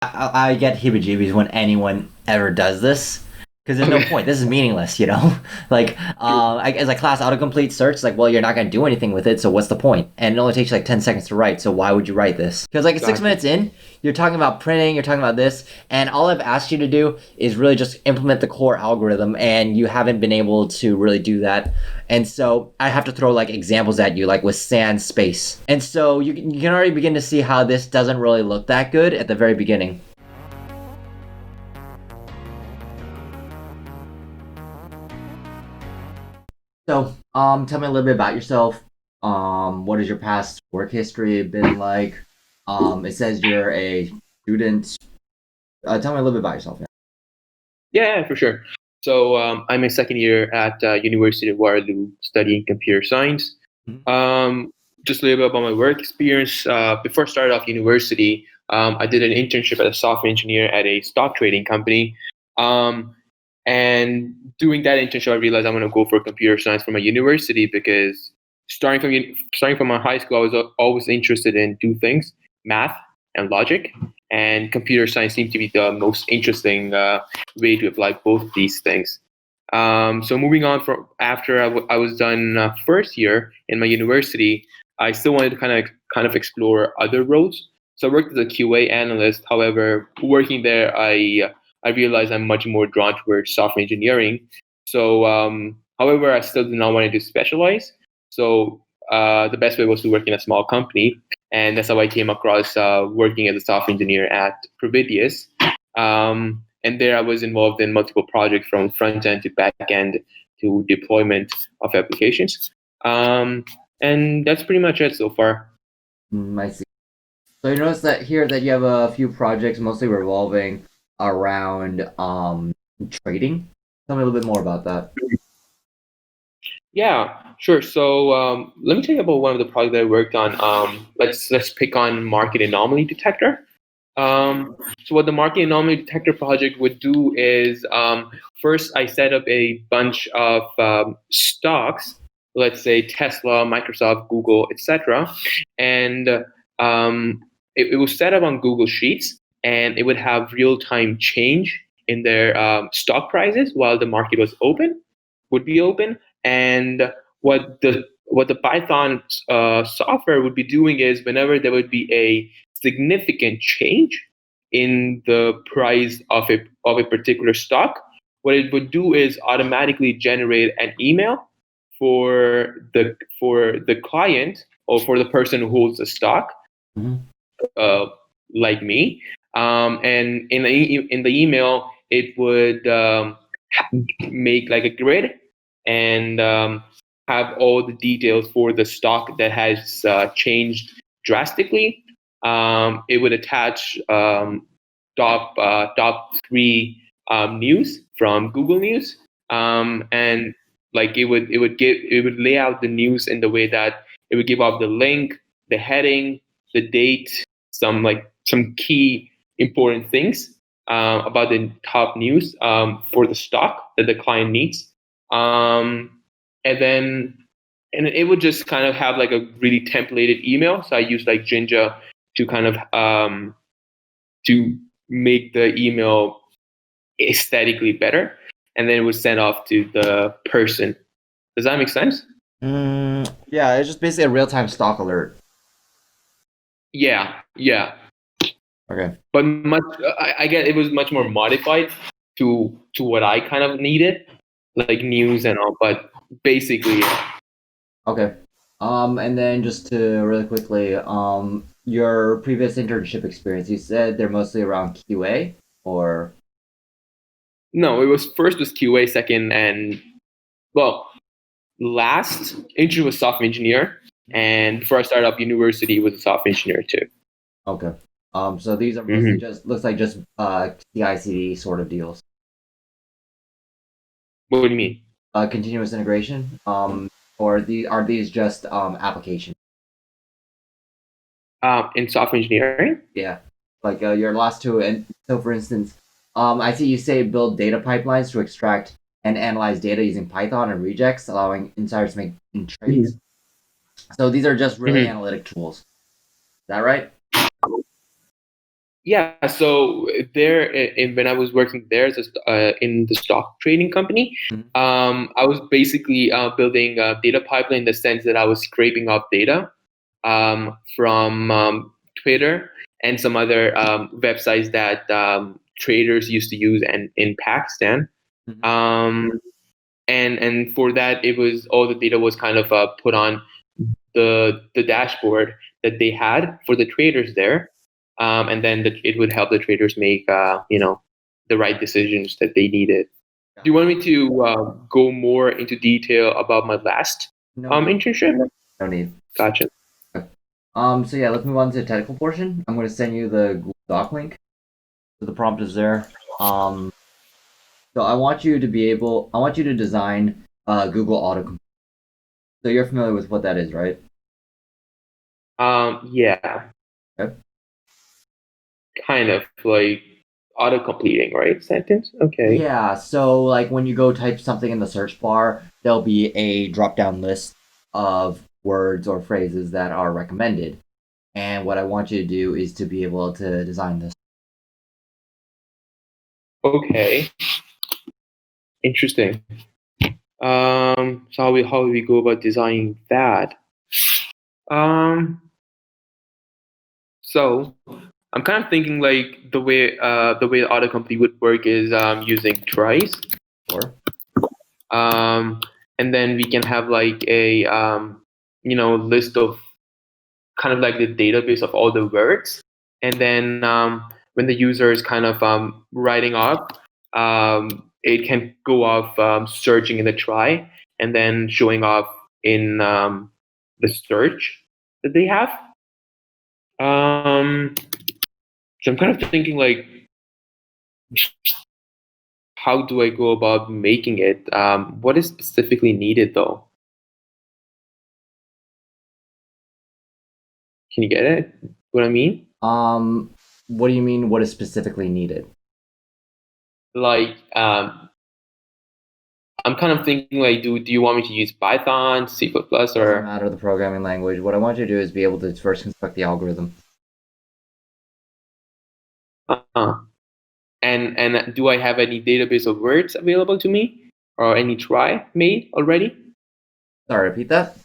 I get heebie-jeebies when anyone ever does this because there's no Okay. point. This is meaningless, you know. Like, as a class autocomplete search, it's like, well, you're not gonna do anything with it, so what's the point? And it only takes you like 10 seconds to write, so why would you write this? Because like 6 minutes Exactly. in, you're talking about printing, you're talking about this, and all I've asked you to do is really just implement the core algorithm, and you haven't been able to really do that. And so I have to throw like examples at you, like with sans space. And so you can already begin to see how this doesn't really look that good at the very beginning. So, tell me a little bit about yourself. What has your past work history been like? It says you're a student. Tell me a little bit about yourself. Yeah, for sure. So I'm a second year at University of Waterloo studying computer science. Mhm. Um, just a little bit about my work experience. Before I started off university, I did an internship as a software engineer at a stock trading company. Um, and doing that internship, I realized I'm going to go for computer science for my university because starting from my high school, I was always interested in two things: math and logic. And computer science seemed to be the most interesting way to apply both these things. So moving on from after I was done first year in my university, I still wanted to kind of explore other roles. So I worked as a QA analyst. However, working there, I realized I'm much more drawn towards software engineering. So, however, I still did not want to specialize. So the best way was to work in a small company, and that's how I came across working as a software engineer at Providius. And there I was involved in multiple projects from front end to back end to deployment of applications. Um, and that's pretty much it so far. I see. So you notice that here that you have a few projects mostly revolving around trading. Tell me a little bit more about that. Yeah, sure. So let me tell you about one of the projects that I worked on. Let's pick on market anomaly detector. So what the market anomaly detector project would do is first I set up a bunch of stocks, let's say Tesla, Microsoft, Google, etc., and it was set up on Google Sheets, and it would have real time change in their stock prices while the market was open, would be open, and what the Python software would be doing is whenever there would be a significant change in the price of a particular stock, what it would do is automatically generate an email for the client or for the person who holds the stock, Mhm. uh, like me. And in the email, it would make like a grid and have all the details for the stock that has changed drastically. It would attach top three news from Google News, and like it would lay out the news in the way that it would give off the link, the heading, the date, some key important things about the top news for the stock that the client needs. Um, and then and it would just kind of have like a really templated email. So I use like Jinja to kind of to make the email aesthetically better, and then it would send off to the person. Does that make sense? Yeah, it's just basically a real time stock alert. Yeah, yeah. Okay. But I get it was much more modified to what I kind of needed, like news and all. But basically, yeah. Okay. And then just to really quickly, your previous internship experience, you said they're mostly around QA or No, it was first was QA, second and well, last intern was software engineer, and before I started up university was a software engineer too. okay. So these are mostly Hmm. just looks like just CI/CD sort of deals. What do you mean? Continuous integration. Or the are these just applications? In software engineering? Yeah. Like your last two, and so for instance, I see you say build data pipelines to extract and analyze data using Python and regex, allowing insiders to make trades. Hmm. So these are just really Hmm. analytic tools. Is that right? Yeah, so there, when I was working there in the stock trading company, Mhm. I was basically building a data pipeline in the sense that I was scraping up data from Twitter and some other websites that traders used to use and in Pakistan. Mhm. Um, and for that, it was all the data was kind of put on the dashboard that they had for the traders there, and then it would help the traders make the right decisions that they needed. Do you want me to go more into detail about my last No need. internship? No need. Gotcha. Okay. So yeah, let's move on to the technical portion. I'm going to send you the Google Doc link. So the prompt is there. So I want you to design Google Autocomplete. So you're familiar with what that is, right? Yeah, Okay. kind of like auto completing, right? Sentence. Okay. Yeah, so like when you go type something in the search bar, there'll be a drop-down list of words or phrases that are recommended. And what I want you to do is to be able to design this. Okay. Interesting. So how do we go about designing that? Um, so I'm kind of thinking like the way autocomplete would work is using tries, Or um, and then we can have like a list of kind of like the database of all the words, and then when the user is kind of writing up, it can go off searching in the try, and then showing off in the search that they have. Um, so I'm kind of thinking like, how do I go about making it? What is specifically needed though? Can you get it? What I mean? what do you mean what is specifically needed? Like, I'm kind of thinking like, do you want me to use Python, C++, Doesn't or matter the programming language. What I want you to do is be able to first construct the algorithm. uh, and do I have any database of words available to me or any try made already? Sorry, repeat that.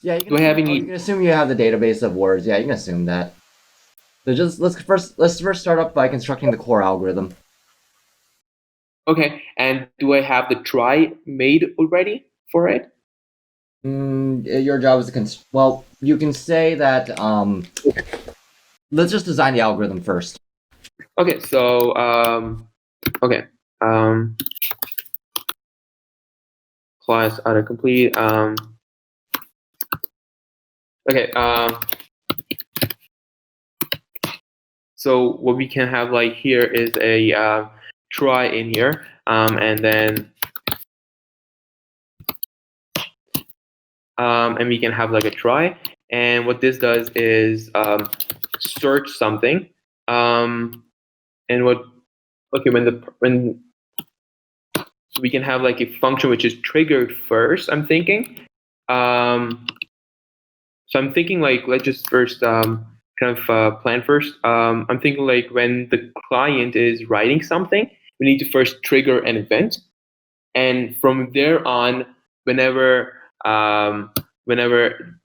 Yeah, you can Do I have assume. Oh, you any? can assume you have the database of words. Yeah, you can assume that. So just let's first start up by constructing the core algorithm. Okay, and do I have the try made already for it? Your job is to well, you can say that. Let's just design the algorithm first. Okay, so okay, um, class autocomplete. Okay, so what we can have like here is a try in here, and we can have like a try. And what this does is search something, and what okay when we can have like a function which is triggered first. I'm thinking, um, so I'm thinking like let's just first kind of plan first. I'm thinking like when the client is writing something, we need to first trigger an event, and from there on, whenever whenever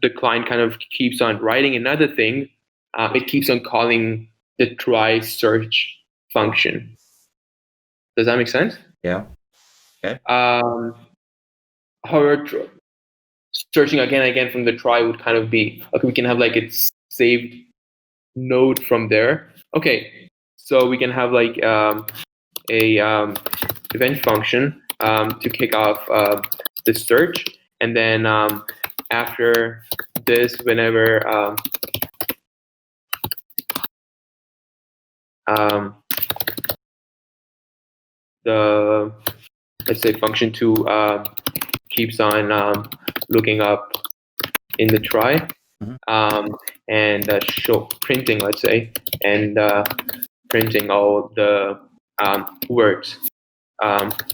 the client kind of keeps on writing another thing, it keeps on calling the try search function. Does that make sense? Yeah. Okay. Um, however, searching again and again from the try would kind of be okay. We can have like its saved node from there. Okay, so we can have like a event function to kick off the search, and then after this, whenever um, the let's say function 2 keeps on looking up in the try, Mhm. and show printing, let's say, and printing all the words,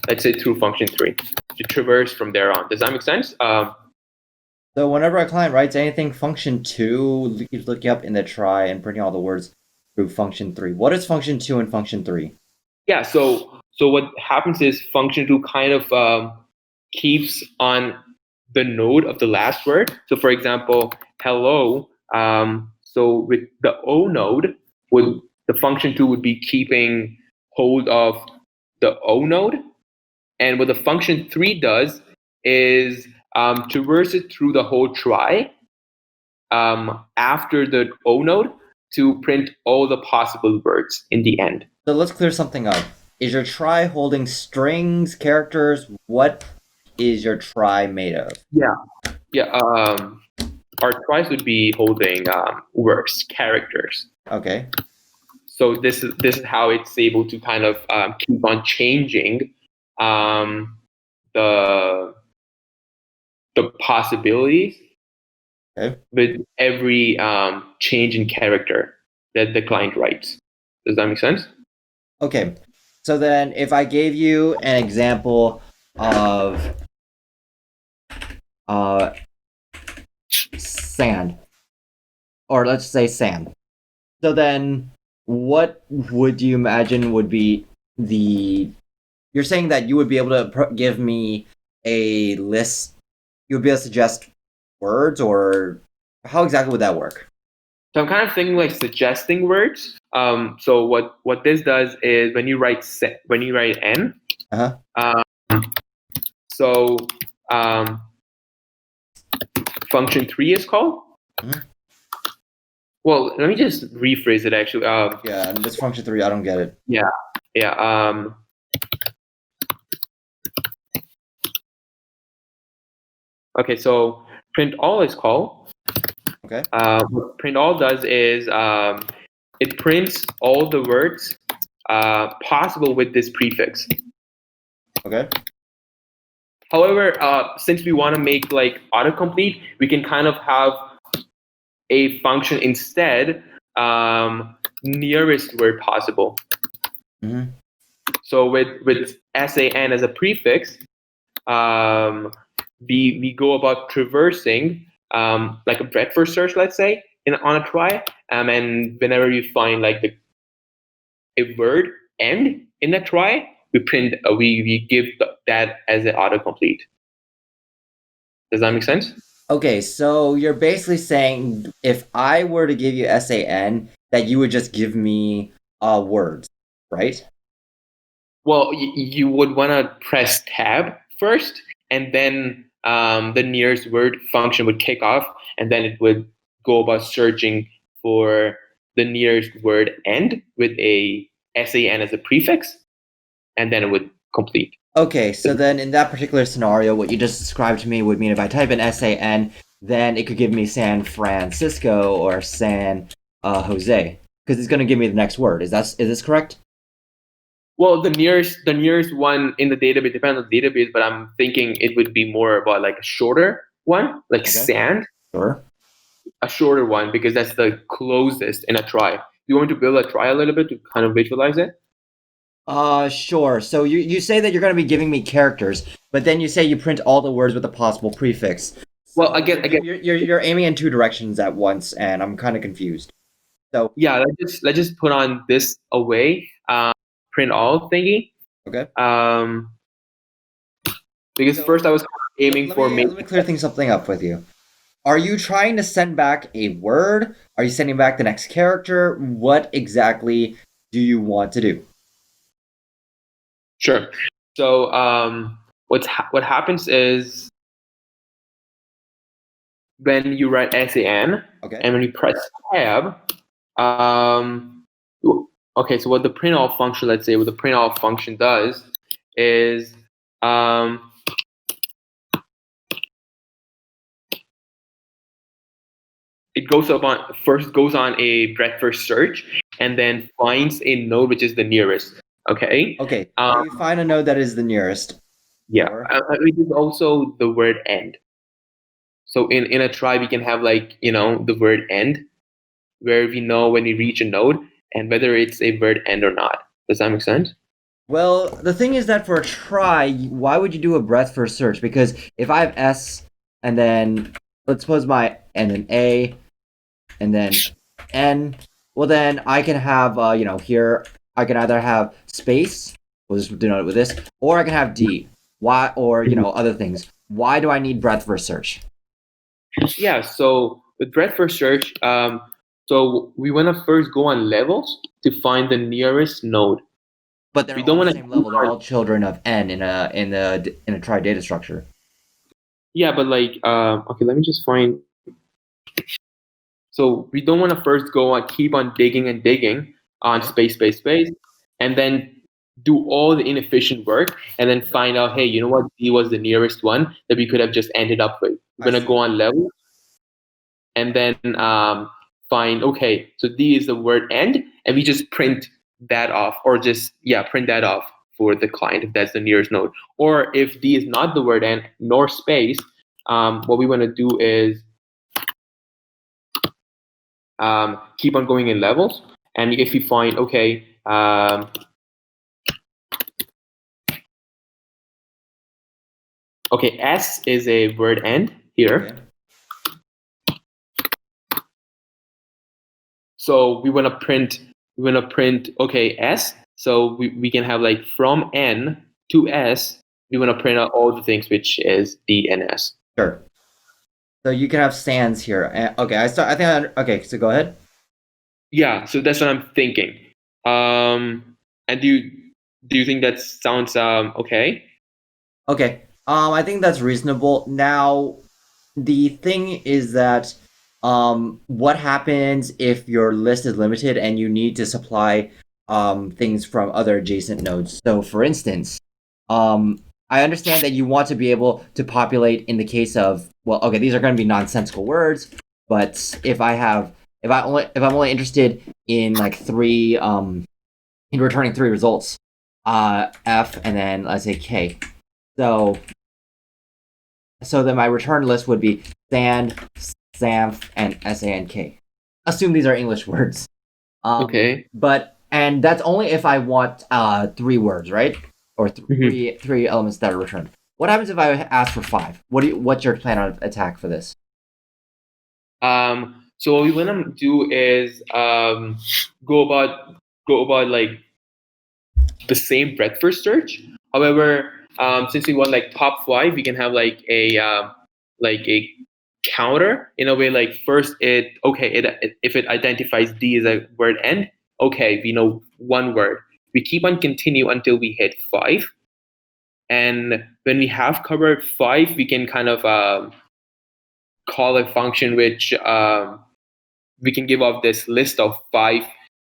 let's say through function 3 to traverse from there on. Does that make sense? So whenever a client writes anything, function two keeps looking up in the try and printing all the words through function 3. What is function 2 and function 3? Yeah, so what happens is function 2 kind of keeps on the node of the last word. So for example, hello, so with the O node, the function 2 would be keeping hold of the O node. And what the function 3 does is traverse it through the whole try after the O node to print all the possible words in the end. So let's clear something up. Is your try holding strings, characters? What is your try made of? Yeah. Our tries would be holding words, characters. Okay. So this is how it's able to kind of keep on changing the possibilities with every change in character that the client writes. Does that make sense? Okay. So then if I gave you an example of sand, or let's say sand. So then what would you imagine would be you're saying that you would be able to give me a list, you would be able to suggest words, or how exactly would that work? So I'm kind of thinking like suggesting words. So what this does is when you write n, so function 3 is called. Mm-hmm. Well, let me just rephrase it actually. Yeah, this function 3, I don't get it. Yeah. Okay, so print all is called. Okay. What print all does is it prints all the words possible with this prefix. Okay. However, since we want to make like autocomplete, we can kind of have a function instead, nearest word possible. Mm-hmm. So with SAN as a prefix, we go about traversing like a breadth first search, let's say, on a try, and whenever you find like a word end in that try, we print we give that as an autocomplete. Does that make sense? Okay, so you're basically saying if I were to give you SAN, that you would just give me words, right? Well, you would want to press tab first, and then the nearest word function would kick off, and then it would go about searching for the nearest word end with a SAN as a prefix, and then it would complete. Okay, so then in that particular scenario, what you just described to me would mean if I type in SAN, then it could give me San Francisco or San Jose, because it's going to give me the next word. Is this correct? Well, the nearest one in the database depends on the database, but I'm thinking it would be more about like a shorter one, like sand. Sure. A shorter one because that's the closest in a try. You want to build a try a little bit to kind of visualize it? Sure. So you say that you're going to be giving me characters, but then you say you print all the words with a possible prefix. So well, again, you're aiming in two directions at once, and I'm kind of confused. So yeah, let's just put on this away. Print all thingy. Okay. Because first I was aiming for let me clear something up with you. Are you trying to send back a word? Are you sending back the next character? What exactly do you want to do? Sure. So what happens is when you write SAN, and when you press tab, okay, so what the print all function, let's say what the print all function does is it goes on a breadth first search and then finds a node which is the nearest. Okay. Okay. So you find a node that is the nearest. Yeah. Which is also the word end. So in a try we can have like the word end, where we know when we reach a node and whether it's a word end or not. Does that make sense? Well, the thing is that for a try, why would you do a breadth first search? Because if I have S and then let's suppose and then A and then N, Well, then I can have, here I can either have space, we'll just denote it with this, or I can have D. Why, or, other things. Why do I need breadth first search? Yeah, so with breadth first search, so we want to first go on levels to find the nearest node. But they're We all don't the want same to. level. They're all children of n in a tri data structure. Yeah, but like, okay, let me just find. So we don't want to first go on keep on digging and digging on Okay. space, and then do all the inefficient work, and then find out, hey, you know what? D was the nearest one that we could have just ended up with. We're I gonna go see. on level, and then find, okay, so D is the word end, and we just print that off, or just print that off for the client if that's the nearest node. Or if D is not the word end nor space, what we want to do is keep on going in levels. And if you find, okay, okay, S is a word end here. Okay. So we want to print, okay, S. So we can have like from N to S, we want to print out all the things which is D and S. Sure. So you can have sans here. Okay, okay, so go ahead. Yeah, so that's what I'm thinking. And do you think that sounds okay? Okay. I think that's reasonable. Now, the thing is that what happens if your list is limited and you need to supply things from other adjacent nodes? So for instance, um I understand that you want to be able to populate in the case of, well, okay, these are going to be nonsensical words, but if I'm only interested in like three in returning three results, F and then let's say K. So then my return list would be sand, SAMF, and SANK. Assume these are English words. Okay. And that's only if I want three words, right? Or Mhm. three elements that are returned. What happens if I ask for five? What's your plan of attack for this? So what we want to do is go about like the same breadth first search. However, since we want like top five, we can have like a counter in a way. Like first, if it identifies D as a word end, okay, we know one word. We keep on continue until we hit five, and when we have covered five, we can kind of call a function which we can give off this list of five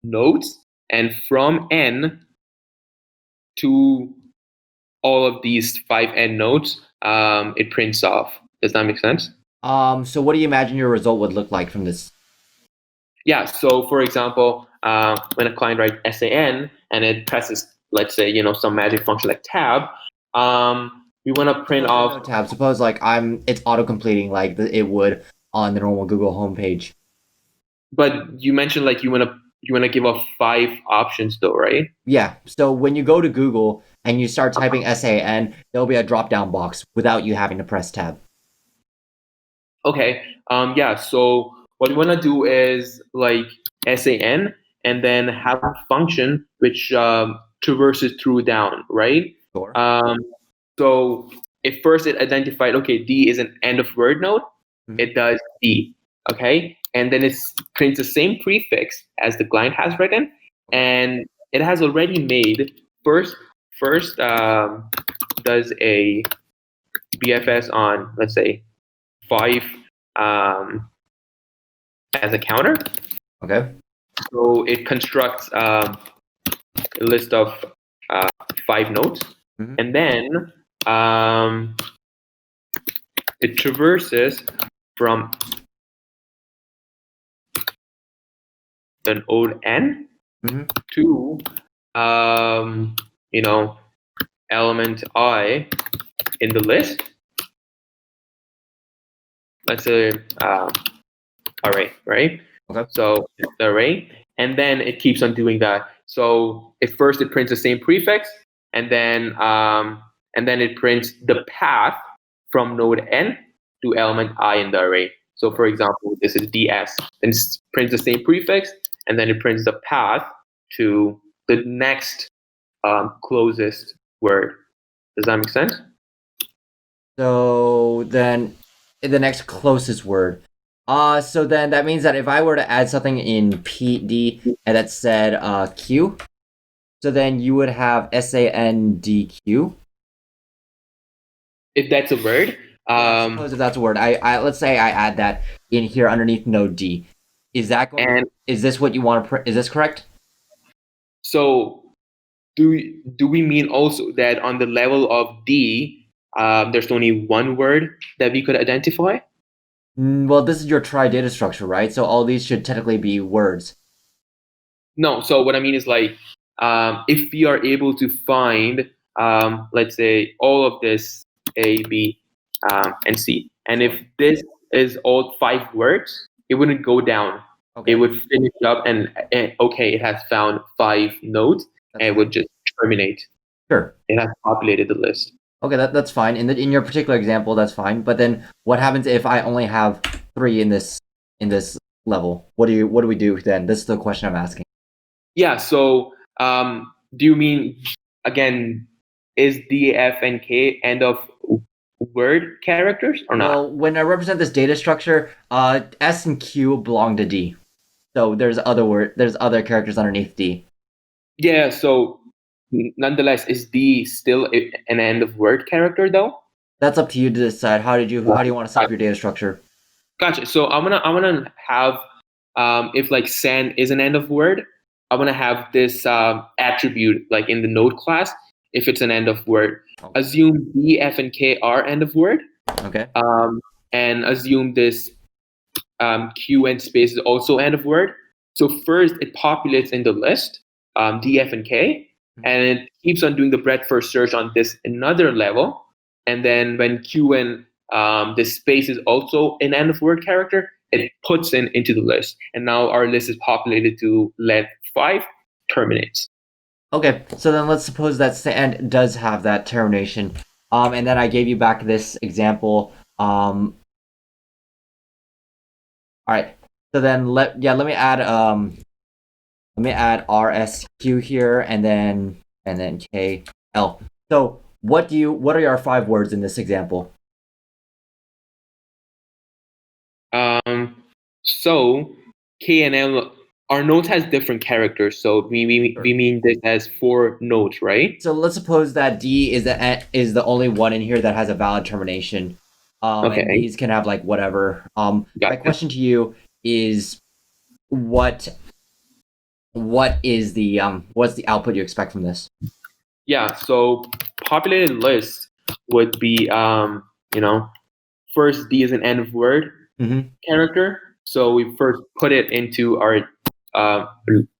nodes, and from n to all of these five n nodes, it prints off. Does that make sense? So what do you imagine your result would look like from this? Yeah. So for example, when a client writes SAN and it presses, let's say, some magic function like tab, we want to print Suppose there's no off. tab. Suppose like it's auto completing like it would on the normal Google homepage. But you mentioned like you want to give off five options though, right? Yeah. So when you go to Google and you start typing SAN, there'll be a drop down box without you having to press tab. Okay. Yeah. So what we want to do is like SAN and then have a function which traverses through down, right? Sure. Um, so if first it identified, okay, D is an end of word node, Mhm. it does D, okay? And then it prints the same prefix as the client has written, Okay. and it has already made first does a BFS on, let's say, five as a counter. Okay. So it constructs a list of uh, five nodes, Mhm. and then it traverses from the node n Mhm. to you know element I in the list. Let's say array, right? Okay. So the array, and then it keeps on doing that. So at first it prints the same prefix, and then it prints the path from node n to element I in the array. So for example, this is ds, then it prints the same prefix, and then it prints the path to the next closest word. Does that make sense? So then the next closest word. So then that means that if I were to add something in PD and that said Q, so then you would have SANDQ. If that's a word. Suppose if that's a word, I let's say I add that in here underneath node D. Is that going? And is this what you want to? Is this correct? so do we mean also that on the level of D, there's only one word that we could identify? Well, this is your try data structure, right? So all these should technically be words. No. So what I mean is like, if we are able to find, let's say, all of this A, B, and C, and if this is all 5 words, it wouldn't go down. Okay. It would finish up and okay, it has found 5 nodes, and it would just terminate. Sure. It has populated the list. Okay, that's fine. In your particular example, that's fine. But then what happens if I only have 3 in this level? What do we do then? This is the question I'm asking. Yeah. So do you mean, again, is D, F, and K end of word characters or not? Well, when I represent this data structure, S and Q belong to D. So there's other characters underneath D. Yeah. So nonetheless, is D still an end of word character though? That's up to you to decide. How do you want to set up your data structure? Gotcha. So I'm gonna have, if like san is an end of word, I'm gonna have this attribute like in the node class if it's an end of word. Okay. Assume D, F, and K are end of word. Okay. And assume this Q and space is also end of word. So first it populates in the list, D, F, and K, and it keeps on doing the breadth first search on this another level. And then when Q and this space is also an end of word character, it puts into the list. And now our list is populated to length 5, terminates. Okay, so then let's suppose that sand does have that termination. And then I gave you back this example. All right. So then let me add RSQ here and then KL. So what are your 5 words in this example? So K and L, our nodes has different characters. So we mean this as 4 nodes, right? So let's suppose that D is the only one in here that has a valid termination. Okay. And these can have like whatever. My Gotcha. question to you is what is the what's the output you expect from this? Yeah, so populated list would be, first D is an end of word character. So we first put it into our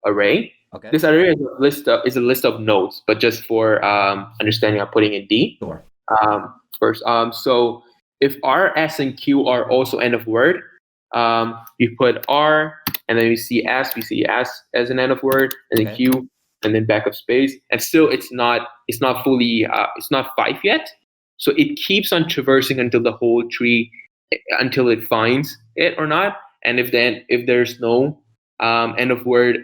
array. Okay. This array is a list of nodes, but just for understanding, I'm putting in D. Sure. First. So if R, S, and Q are also end of word, we put R, and then we see S as an end of word, and then Q, and then backup space. And still, it's not fully, it's not 5 yet. So it keeps on traversing until the whole tree, until it finds it or not. And if there's no end of word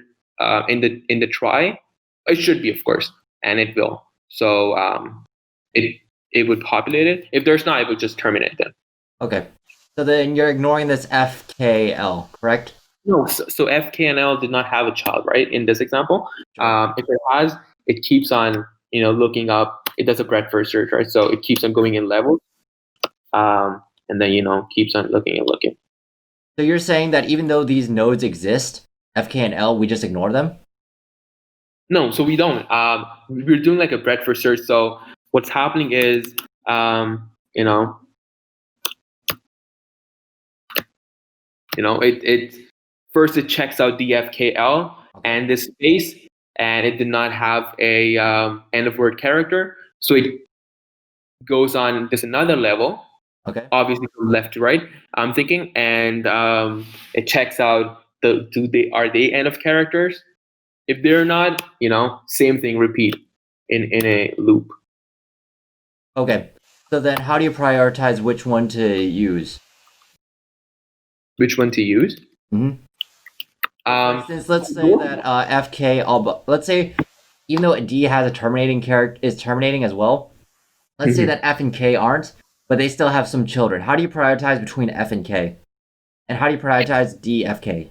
in the try, it should be, of course, and it will. So it would populate it. If there's not, it would just terminate then. Okay. So then you're ignoring this FKL, correct? No. So F, K, and L did not have a child, right? In this example, if it has, it keeps on looking up. It does a breadth first search, right? So it keeps on going in levels, and then keeps on looking and looking. So you're saying that even though these nodes exist, FK and L, we just ignore them? No, so we don't. We're doing like a breadth first search. So what's happening is, it first it checks out DFKL and this space, and it did not have a end of word character, so it goes on this another level. Okay. Obviously from left to right, I'm thinking, and it checks out are they end of characters? If they're not, same thing, repeat in a loop. Okay. So then how do you prioritize which one to use? Which one to use? Mm-hmm. So for Um, instance, let's say that FK let's say even though D has a terminating character is terminating as well. Let's say mhm. that F and K aren't, but they still have some children. How do you prioritize between F and K? And how do you prioritize D, F, K?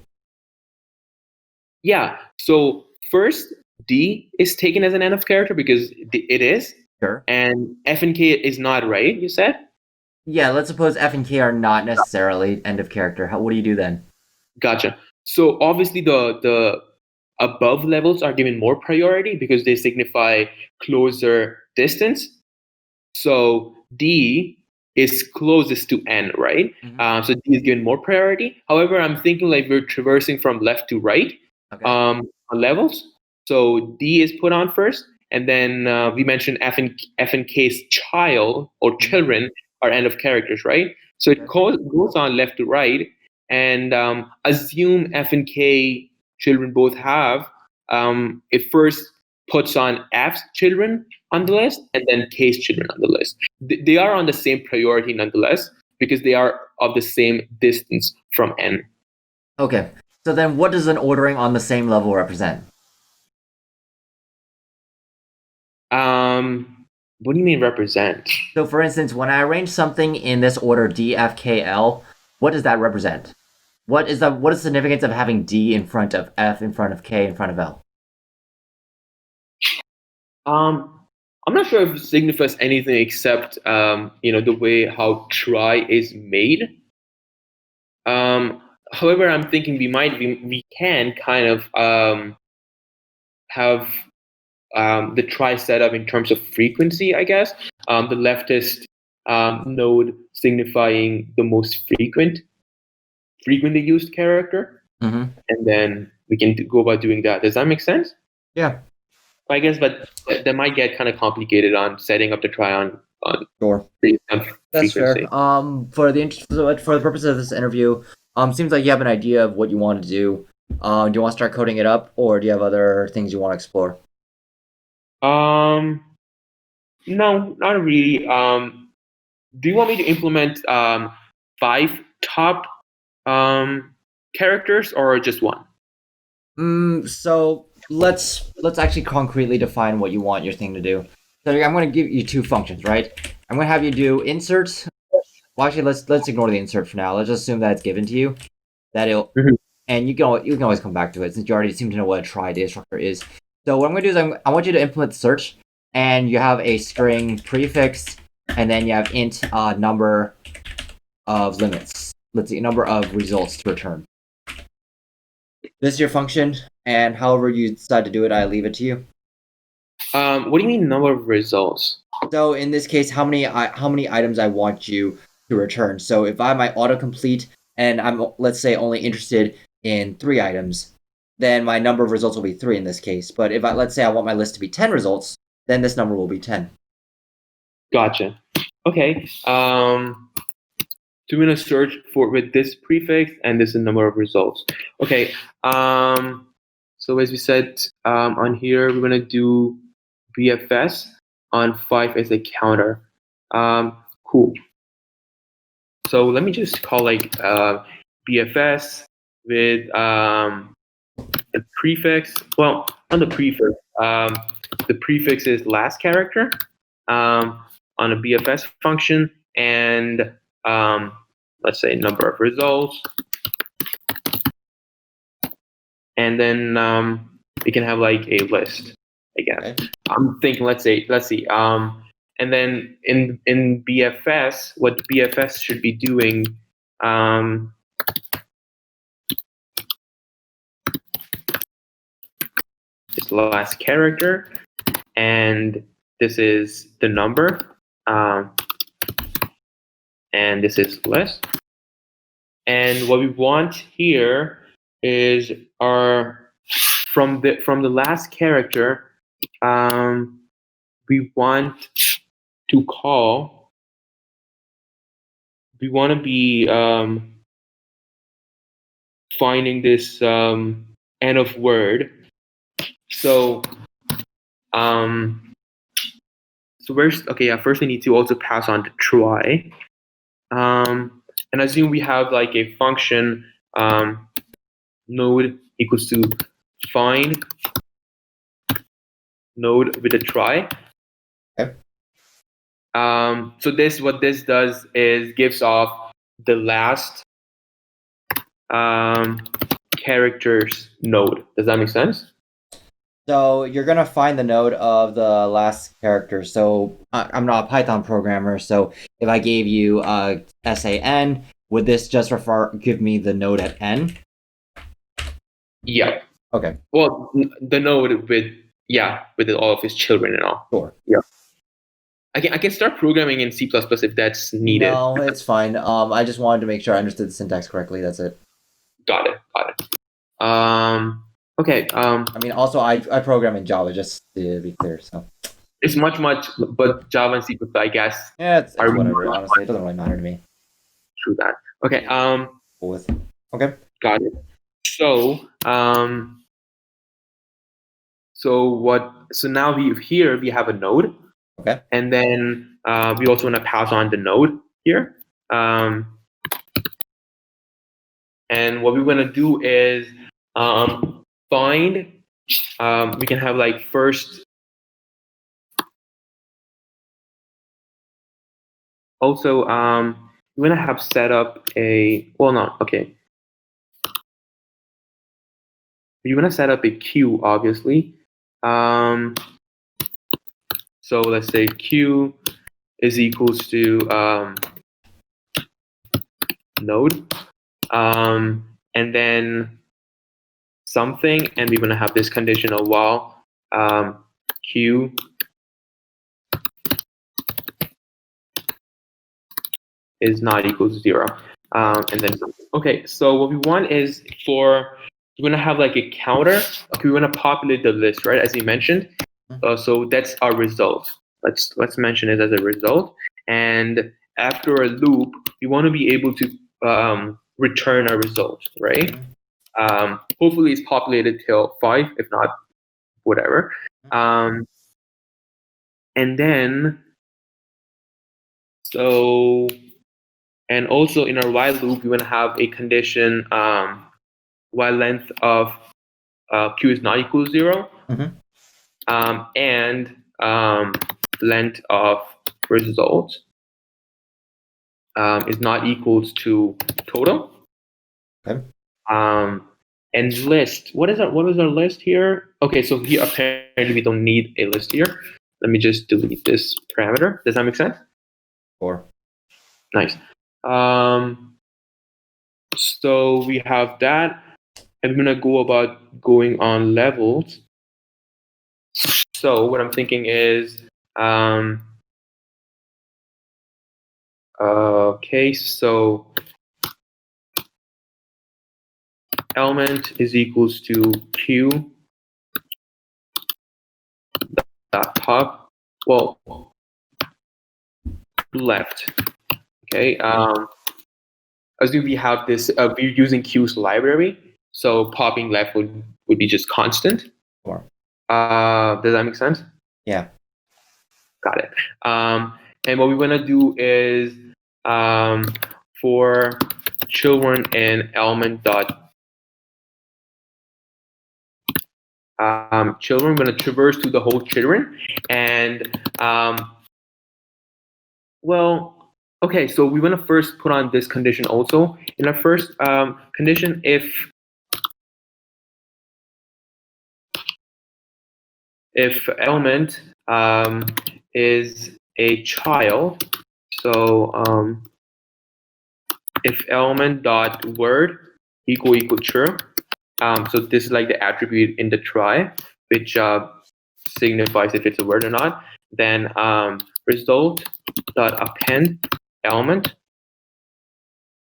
Yeah. So first, D is taken as an end of character because it is, Sure. and F and K is not, right? You said? Yeah, let's suppose F and K are not necessarily end of character. What do you do then? Gotcha. So obviously the above levels are given more priority because they signify closer distance. So D is closest to N, right? Mm-hmm. So D is given more priority. However, I'm thinking like we're traversing from left to right Okay. on levels. So D is put on first, and then we mentioned F and K's child or Mm-hmm. children are end of characters, right? So it Okay. goes on left to right, and assume F and K children both have. It first puts on F's children on the list and then K's children on the list. They are on the same priority nonetheless because they are of the same distance from N. Okay. So then what does an ordering on the same level represent? What do you mean represent? So for instance, when I arrange something in this order D, F, K, L, what does that represent? What is the significance of having D in front of F, in front of K, in front of L? I'm not sure if it signifies anything except the way how try is made. However, I'm thinking we can kind of have the try setup in terms of frequency, I guess. The leftist node signifying the most frequently used character, Mm-hmm. and then we can go about doing that. Does that make sense? Yeah. I guess, but that might get kind of complicated on setting up the try on Sure. That's frequency. fair. For the purpose of this interview, seems like you have an idea of what you want to do. Do you want to start coding it up, or do you have other things you want to explore? Um, no, not really. Do you want me to implement five top um, characters or just one? So let's actually concretely define what you want your thing to do. So I'm going to give you two functions, right? I'm going to have you do insert. Well, actually, let's ignore the insert for now. Let's just assume that it's given to you. That it'll Mhm. and you can always come back to it since you already seem to know what a try data structure is. So what I'm going to do is I want you to implement search, and you have a string prefix, and then you have int number of limits. Let's see, number of results to return. This is your function, and however you decide to do it, I leave it to you. What do you mean number of results? So in this case, how many items I want you to return. So if I have my autocomplete and I'm let's say only interested in 3 items, then my number of results will be 3 in this case. But if I let's say I want my list to be 10 results, then this number will be 10. Gotcha. Okay. Doing a search for with this prefix and this is the number of results. Okay. So as we said on here, we're gonna do BFS on 5 as a counter. Cool. So let me just call like BFS with the prefix. Well, on the prefix, the prefix is last character on a BFS function, and let's say number of results, and then we can have like a list. I guess Okay. I'm thinking. Let's see. And then in BFS, what the BFS should be doing. Um, is the last character, and this is the number, um, and this is list. And what we want here is our from the last character, we want to call. We want to be finding this end of word. So um, so where's okay? Yeah, first we need to also pass on the try. And assume we have like a function node equals to find node with a try. Okay. So what this does is gives off the last characters node. Does that make sense? So you're gonna find the node of the last character. So I'm not a Python programmer. So if I gave you SAN, would this just give me the node at n? Yeah. Okay. Well, the node with all of his children and all. Sure. Yeah. I can start programming in C++ if that's needed. No, it's fine. I just wanted to make sure I understood the syntax correctly. That's it. Got it. Okay. I mean, also I program in Java, just to be clear. So it's much, but Java and C++, I guess. yeah, it's whatever. Honestly, it doesn't really matter to me. True that. Okay. Cool with. Okay. Got it. So now we have a node. Okay. And then we also want to pass on the node here. And what we want to do is find. We can have like first. Also, we want to have set up a. Well, no. Okay. You want to set up a queue, obviously. So let's say Q is equals to node, and then something, and we're going to have this conditional while Q is not equal to 0, and then something. Okay, so what we want is we're going to have like a counter. Okay, we want to populate the list, right? As you mentioned. So that's our result. Let's mention it as a result. And after a loop, we want to be able to return a result, right? Hopefully, it's populated till 5. If not, whatever. And then and also in our while loop, we want to have a condition while length of q is not equal to 0. And length of result is not equals to total. Okay. And list. What is our list here? Okay, so here apparently we don't need a list here. Let me just delete this parameter. Does that make sense? Sure. Nice. So we have that. I'm gonna go about going on levels. So what I'm thinking is, okay, so element is equals to q dot top. Well, left. Okay. As we have this, we're using Q's library, so popping left would be just constant. Sure. Does that make sense? Yeah. Got it. And what we want to do is for children and element dot children, we're going to traverse to the whole children, and well, okay, so we want to first put on this condition also. In our first condition, if element is a child, so if element dot word equal true, so this is like the attribute in the try, which signifies if it's a word or not. Then result dot append element,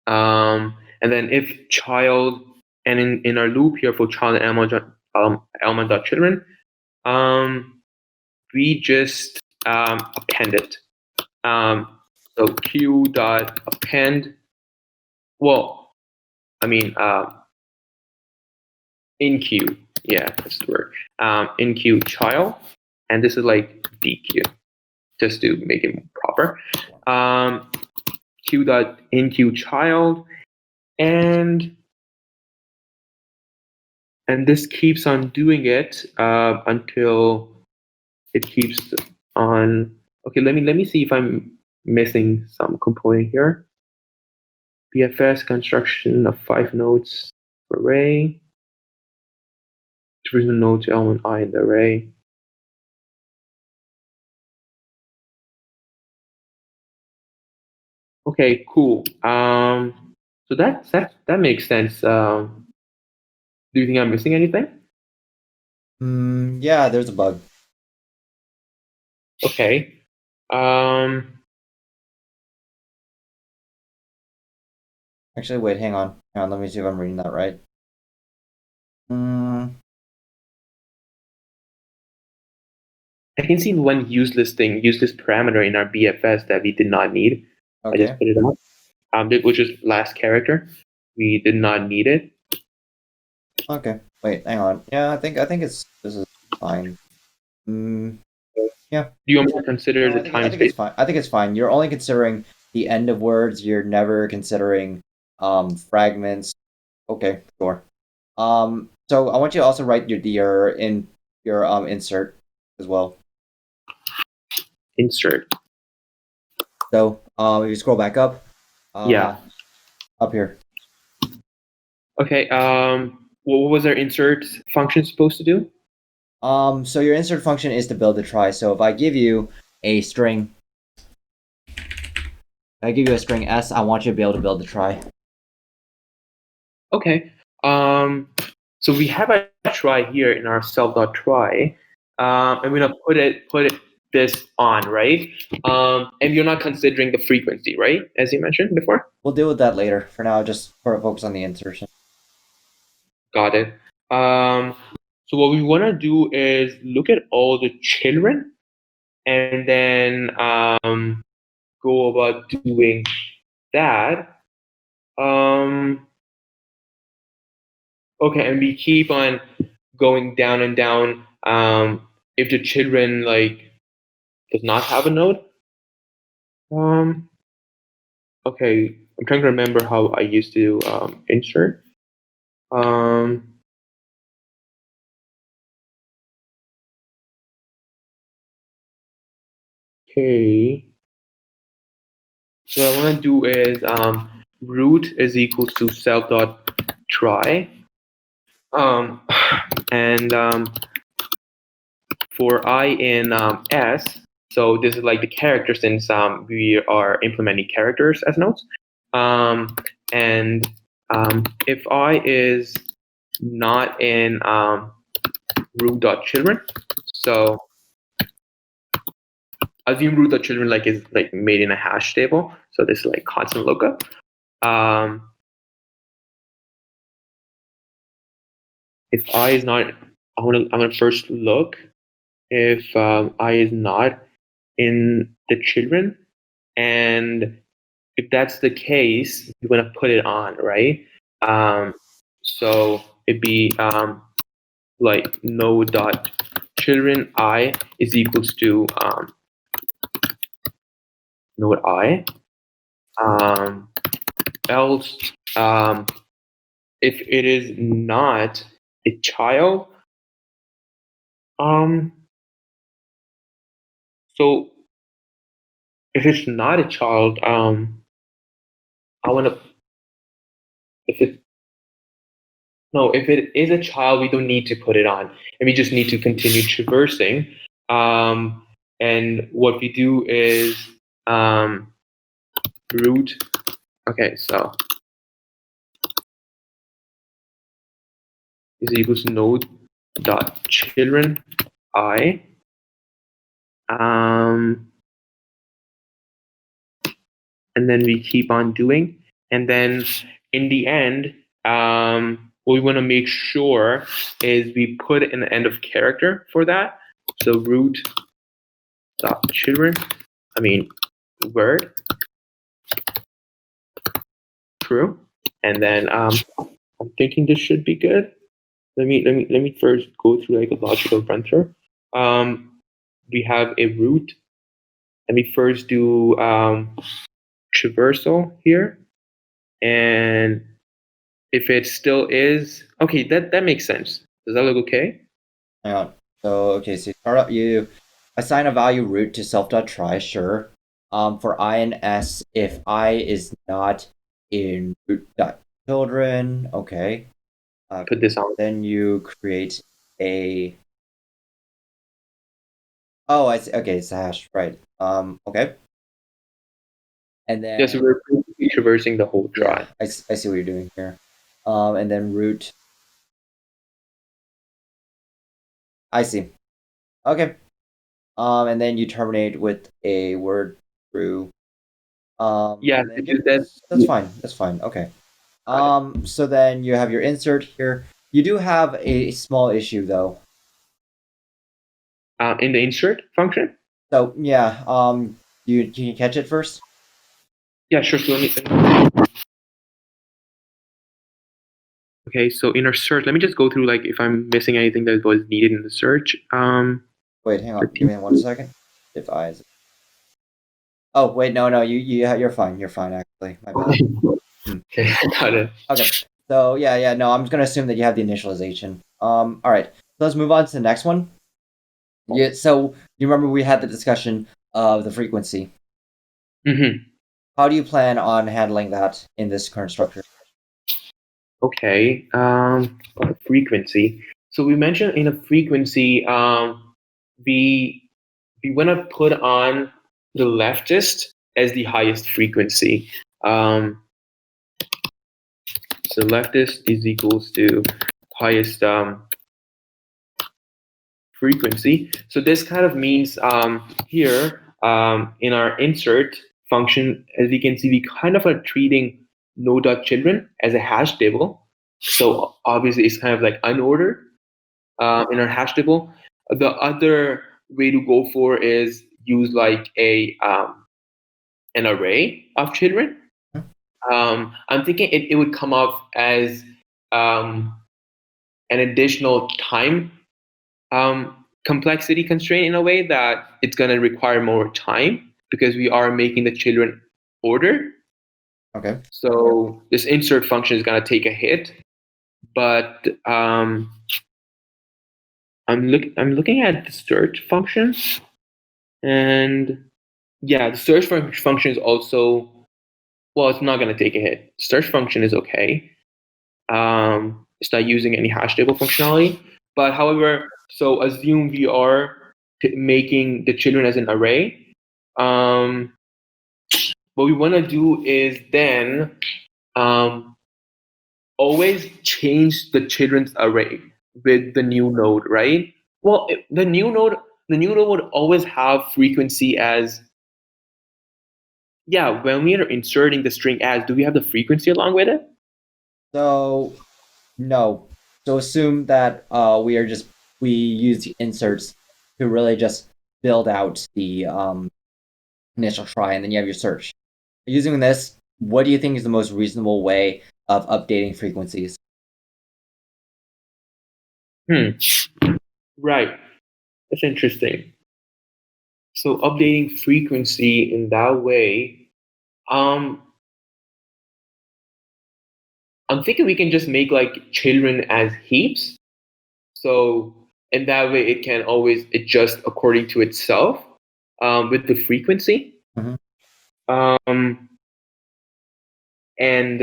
and then if child, and in our loop here for child and element dot children, we just append it. So q dot append. Well, I mean in q. Yeah, that's the word. In q child, and this is like dq, just to make it proper. Q dot in q child, and and this keeps on doing it until it keeps on. Okay, let me see if I'm missing some component here. BFS construction of 5 nodes array. Division node to element I in the array. Okay, cool. So that makes sense. Do you think I'm missing anything? Yeah, there's a bug. Okay. Um, Actually, wait, hang on. Hang on, let me see if I'm reading that right. I can see one useless parameter in our BFS that we did not need. I just Okay. put it up. Which is last character. We did not need it. Okay. Wait, hang on. Yeah, I think this is fine. Yeah. Do you want me to consider No, the I time think it's space? fine. I think it's fine. You're only considering the end of words. You're never considering fragments. Okay, sure. So I want you to also write your insert as well. Insert. So if you scroll back up, Yeah. up here. Okay. What was our insert function supposed to do? So your insert function is to build a try. So if I give you a string, S, I want you to be able to build a try. Okay. So we have a try here in our self.try. I'm gonna put this on, right? And you're not considering the frequency, right? As you mentioned before. We'll deal with that later. For now, just focus on the insertion. Got it. So what we want to do is look at all the children and then go about doing that. Okay, and we keep on going down and down. If the children does not have a node. Um, okay, I'm trying to remember how I used to insert. Um, okay. So what I want to do is root is equals to self.try. And for I in S, so this is like the character since we are implementing characters as nodes. And if I is not in root.children, so assume root.children is like made in a hash table. So this is like constant lookup. If I is not, I'm gonna first look if I is not in the children, and if that's the case, you're gonna put it on, right? So it'd be like node dot children I is equals to node I. Else, if it is not a child, so if it's not a child, I want to if it no, if it is a child, we don't need to put it on, and we just need to continue traversing. And what we do is root. Okay, so is equals to node dot children I. And then we keep on doing, and then in the end, what we want to make sure is we put an end of character for that. So root dot children, word true, and then I'm thinking this should be good. Let me first go through like a logical run through. We have a root. Let me first do traversal here, and if it still is, okay, that makes sense. Does that look okay? Hang on. So okay, so you start up. You assign a value root to self.try. Sure. For I and s, if I is not in root.children, okay. Put this on. Then you create a. Oh, I see. Okay, it's a hash, right? Okay. And then Yes, we're basically traversing the whole yeah, try. I see what you're doing here. And then root. I see. Okay. And then you terminate with a word through. Yeah, And then because yep, that's fine. That's fine. Okay. got it. So then you have your insert here. You do have a small issue though. In the insert function. So yeah, you can you catch it first? Yeah, sure. So okay, so in our search, let me just go through like if I'm missing anything that was needed in the search. Wait, hang on. Let's Give see. me 1 second. If I. Oh wait, no, you're fine. You're fine actually. My bad. Okay, Hmm. okay, got it. Okay. So yeah. No, I'm just gonna assume that you have the initialization. All right. So let's move on to the next one. Yeah. So you remember we had the discussion of the frequency. Hmm. How do you plan on handling that in this current structure? Okay, frequency. So we mentioned in a frequency, we we want to put on the leftist as the highest frequency. Um, so leftist is equals to highest frequency. So this kind of means here in our insert function, as we can see, we kind of are treating node.children as a hash table. So obviously it's kind of like unordered in our hash table. The other way to go for is use like a an array of children. I'm thinking it would come up as um, an additional time complexity constraint in a way that it's going to require more time because we are making the children order. Okay. So this insert function is going to take a hit, but I'm looking at the search function, and yeah, the search function is also, well, it's not going to take a hit. Search function is okay. It's not using any hash table functionality. But however, so assume we are making the children as an array. Um, what we want to do is then um, always change the children's array with the new node, right? Well, the new node would always have frequency as, yeah. When we are inserting the string as, do we have the frequency along with it? So no. So assume that we use the inserts to really just build out the initial try, and then you have your search. Using this, what do you think is the most reasonable way of updating frequencies? Hmm. Right. That's interesting. So updating frequency in that way, um, I'm thinking we can just make like children as heaps. So in that way, it can always adjust according to itself with the frequency. Mhm. Um, and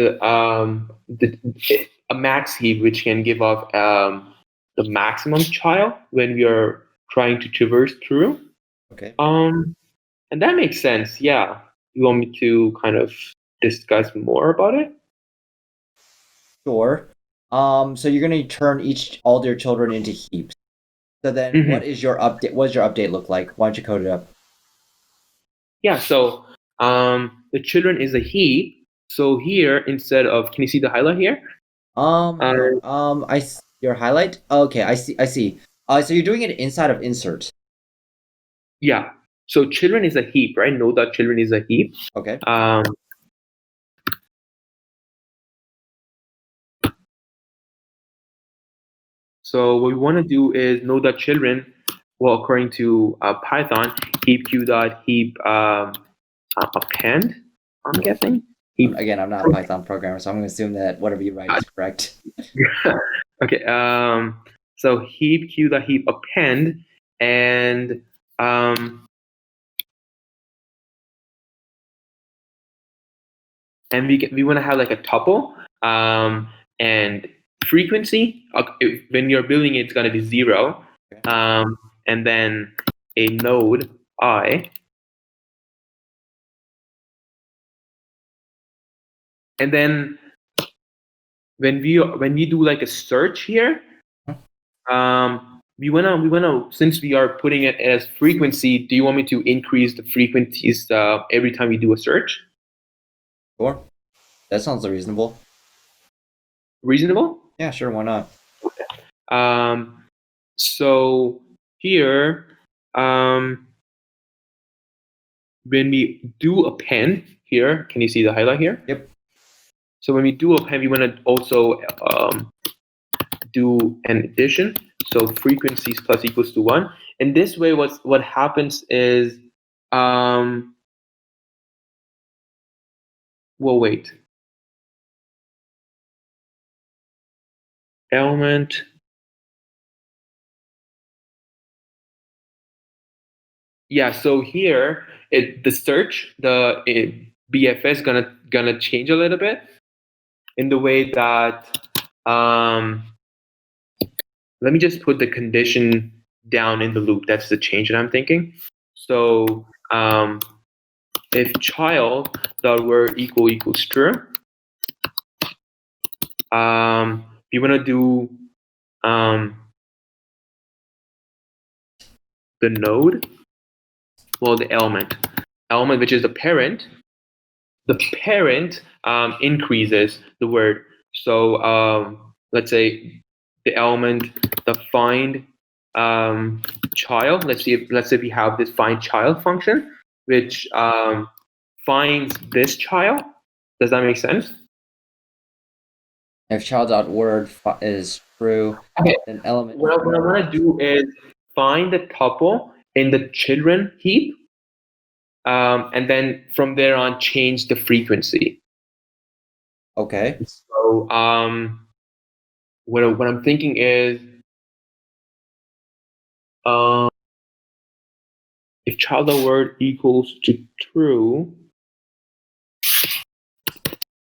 a max heap, which can give off the maximum child when we are trying to traverse through. Okay. Um, and that makes sense. Yeah. You want me to kind of discuss more about it? Sure. So you're gonna turn all your children into heaps. So then, Hmm. what is your update? What does your update look like? Why don't you code it up? Yeah. So the children is a heap. So here, instead of, can you see the highlight here? Hang on. Uh, Your highlight. Okay, I see. I see. So you're doing it inside of insert. yeah. So children is a heap, right? Know that children is a heap. Okay. Um, so what we want to do is know that children, well, according to Python, heap q dot heap append, I'm guessing. heap. Again, I'm not a Python programmer, so I'm going to assume that whatever you write is correct. Okay. So heap q the heap append, and we want to have like a tuple, and frequency. When you're building it, it's going to be 0, and then a node I, and then when we do like a search here, we wanna since we are putting it as frequency, do you want me to increase the frequencies every time we do a search? Sure. That sounds reasonable. Reasonable? Yeah, sure. Why not? So here, when we do append here, can you see the highlight here? Yep. So when we do append, we want to also do an addition. So frequencies plus equals to 1. And this way, what happens is, well, wait. Element. Yeah, so here the search, BFS gonna change a little bit in the way that let me just put the condition down in the loop. That's the change that I'm thinking. So if child dot word equals true, we want to do the node, well, the element which is the parent. The parent increases the word. So let's say the element, the find child. Let's say we have this find child function, which finds this child. Does that make sense? If child.word is true, okay, then element. What I want to do is find the tuple in the children heap, and then from there on change the frequency. Okay. So what I'm thinking is, if child.word equals to true,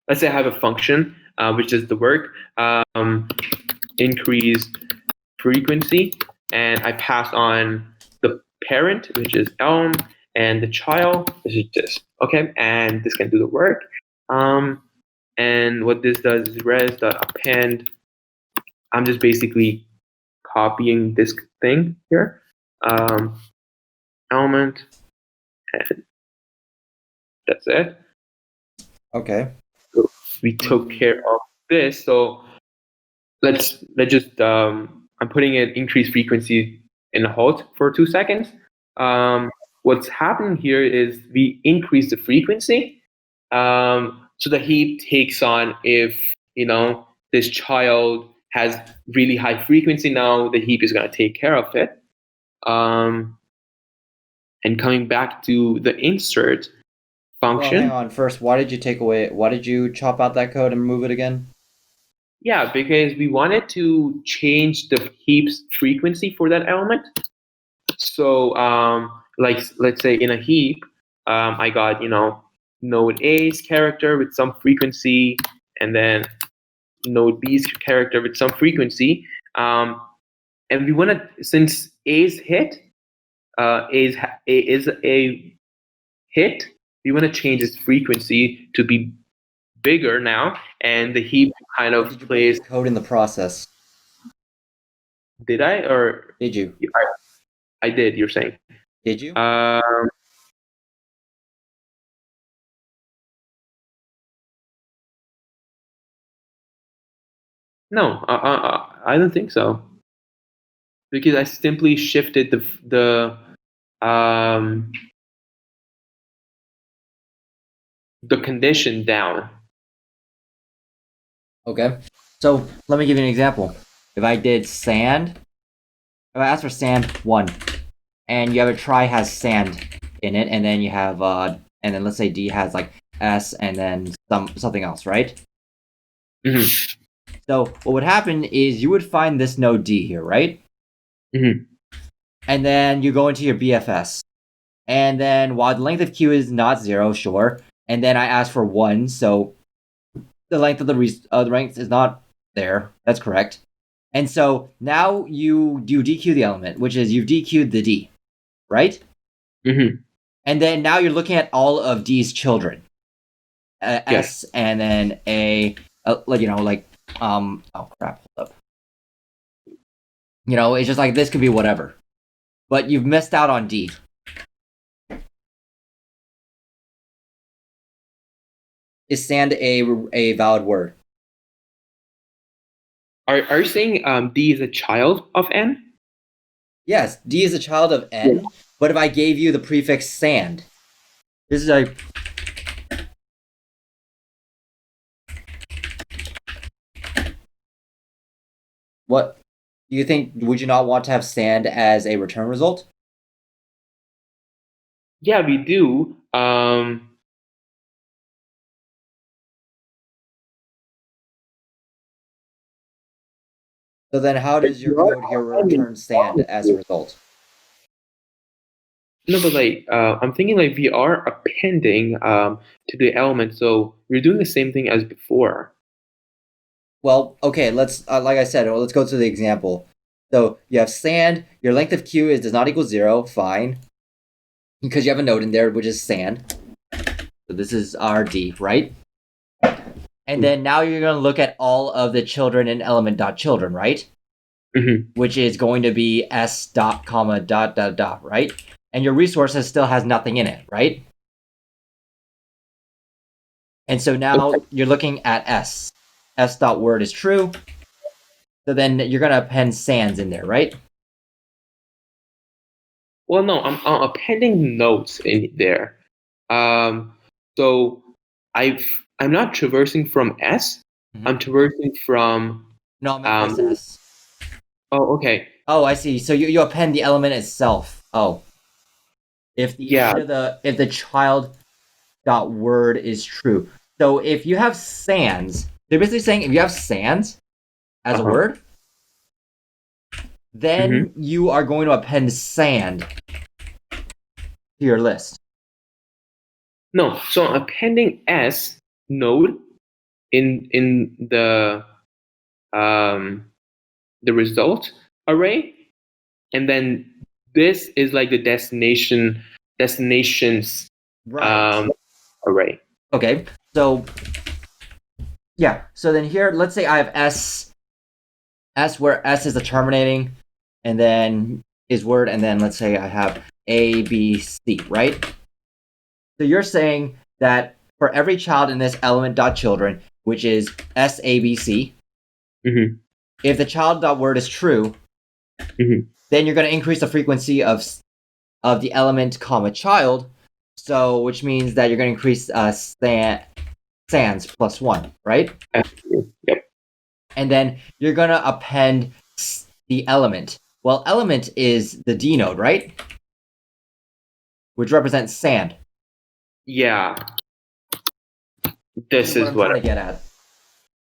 let's say I have a function which is the work increase frequency, and I pass on the parent, which is elm, and the child, which is this. Okay, and this can do the work. And what this does is res.append. I'm just basically copying this thing here. Element, and that's it. Okay. So we took care of this. So let's just I'm putting an increased frequency in a halt for 2 seconds. What's happening here is we increase the frequency, so the heap takes on, if this child has really high frequency, now the heap is going to take care of it. And coming back to the insert function. Well, hang on. First, why did you chop out that code and remove it again? Yeah, because we wanted to change the heap's frequency for that element. So, like, let's say in a heap, I got, node A's character with some frequency, and then node B's character with some frequency. And we want to, since A's hit, A is a hit, we want to change its frequency to be bigger now, and the heap kind of Did you plays put code in the process? Did I, or did you? I did. You're saying? Did you? No, I don't think so. Because I simply shifted the condition down. Okay. So let me give you an example. If I did sand, if I ask for sand 1, and you have a try has sand in it, and then you have and then let's say D has like S, and then something else, right? Mm-hmm. So what would happen is you would find this node D here, right? Mm-hmm. And then you go into your BFS. And then while the length of queue is not 0, sure. And then I ask for 1, so the length of the ranks is not there. That's correct. And so now you DQ the element, which is you've DQ'd the D, right? Mm-hmm. And then now you're looking at all of D's children, Yes. S, and then oh crap, hold up. It's just like this could be whatever, but you've missed out on D. Is sand a valid word? Are you saying D is a child of N? Yes, D is a child of N, but if I gave you the prefix sand, this is a what do you think? Would you not want to have sand as a return result? Yeah, we do. So then how does your code here return sand as a result? No, but I'm thinking like we are appending to the element, so we're doing the same thing as before. Well, okay, let's like I said, let's go to the example. So you have sand, your length of queue does not equal 0, fine. Because you have a node in there, which is sand. So this is our D, right? And then now you're going to look at all of the children in element.children, right? Mm-hmm. Which is going to be s dot comma dot dot dot, right? And your resources still has nothing in it, right? And so now you're looking at s. S dot word is true. So then you're going to append sands in there, right? Well, no, I'm appending notes in there. So I'm not traversing from S. Mhm. I'm traversing from. No, I meant this s. Oh, okay. Oh, I see. So you append the element itself. Oh. If the Yeah. end of the child dot word is true. So if you have sands, they're basically saying if you have sands as a Uh-huh. word, then you are going to append sand to your list. No, so I'm appending S node in the result array, and then this is like the destinations Right. array. Okay. So yeah. So then here, let's say I have S where S is the terminating, and then is word, and then let's say I have A, B, C, right? So you're saying that for every child in this element.children, which is SABC, Mm-hmm. if the child.word is true, then you're going to increase the frequency of the element comma child, so which means that you're going to increase sans plus 1, right? Yep. And then you're going to append the element. Well, element is the D node, right? Which represents sand. Yeah. This is I'm what trying to get at.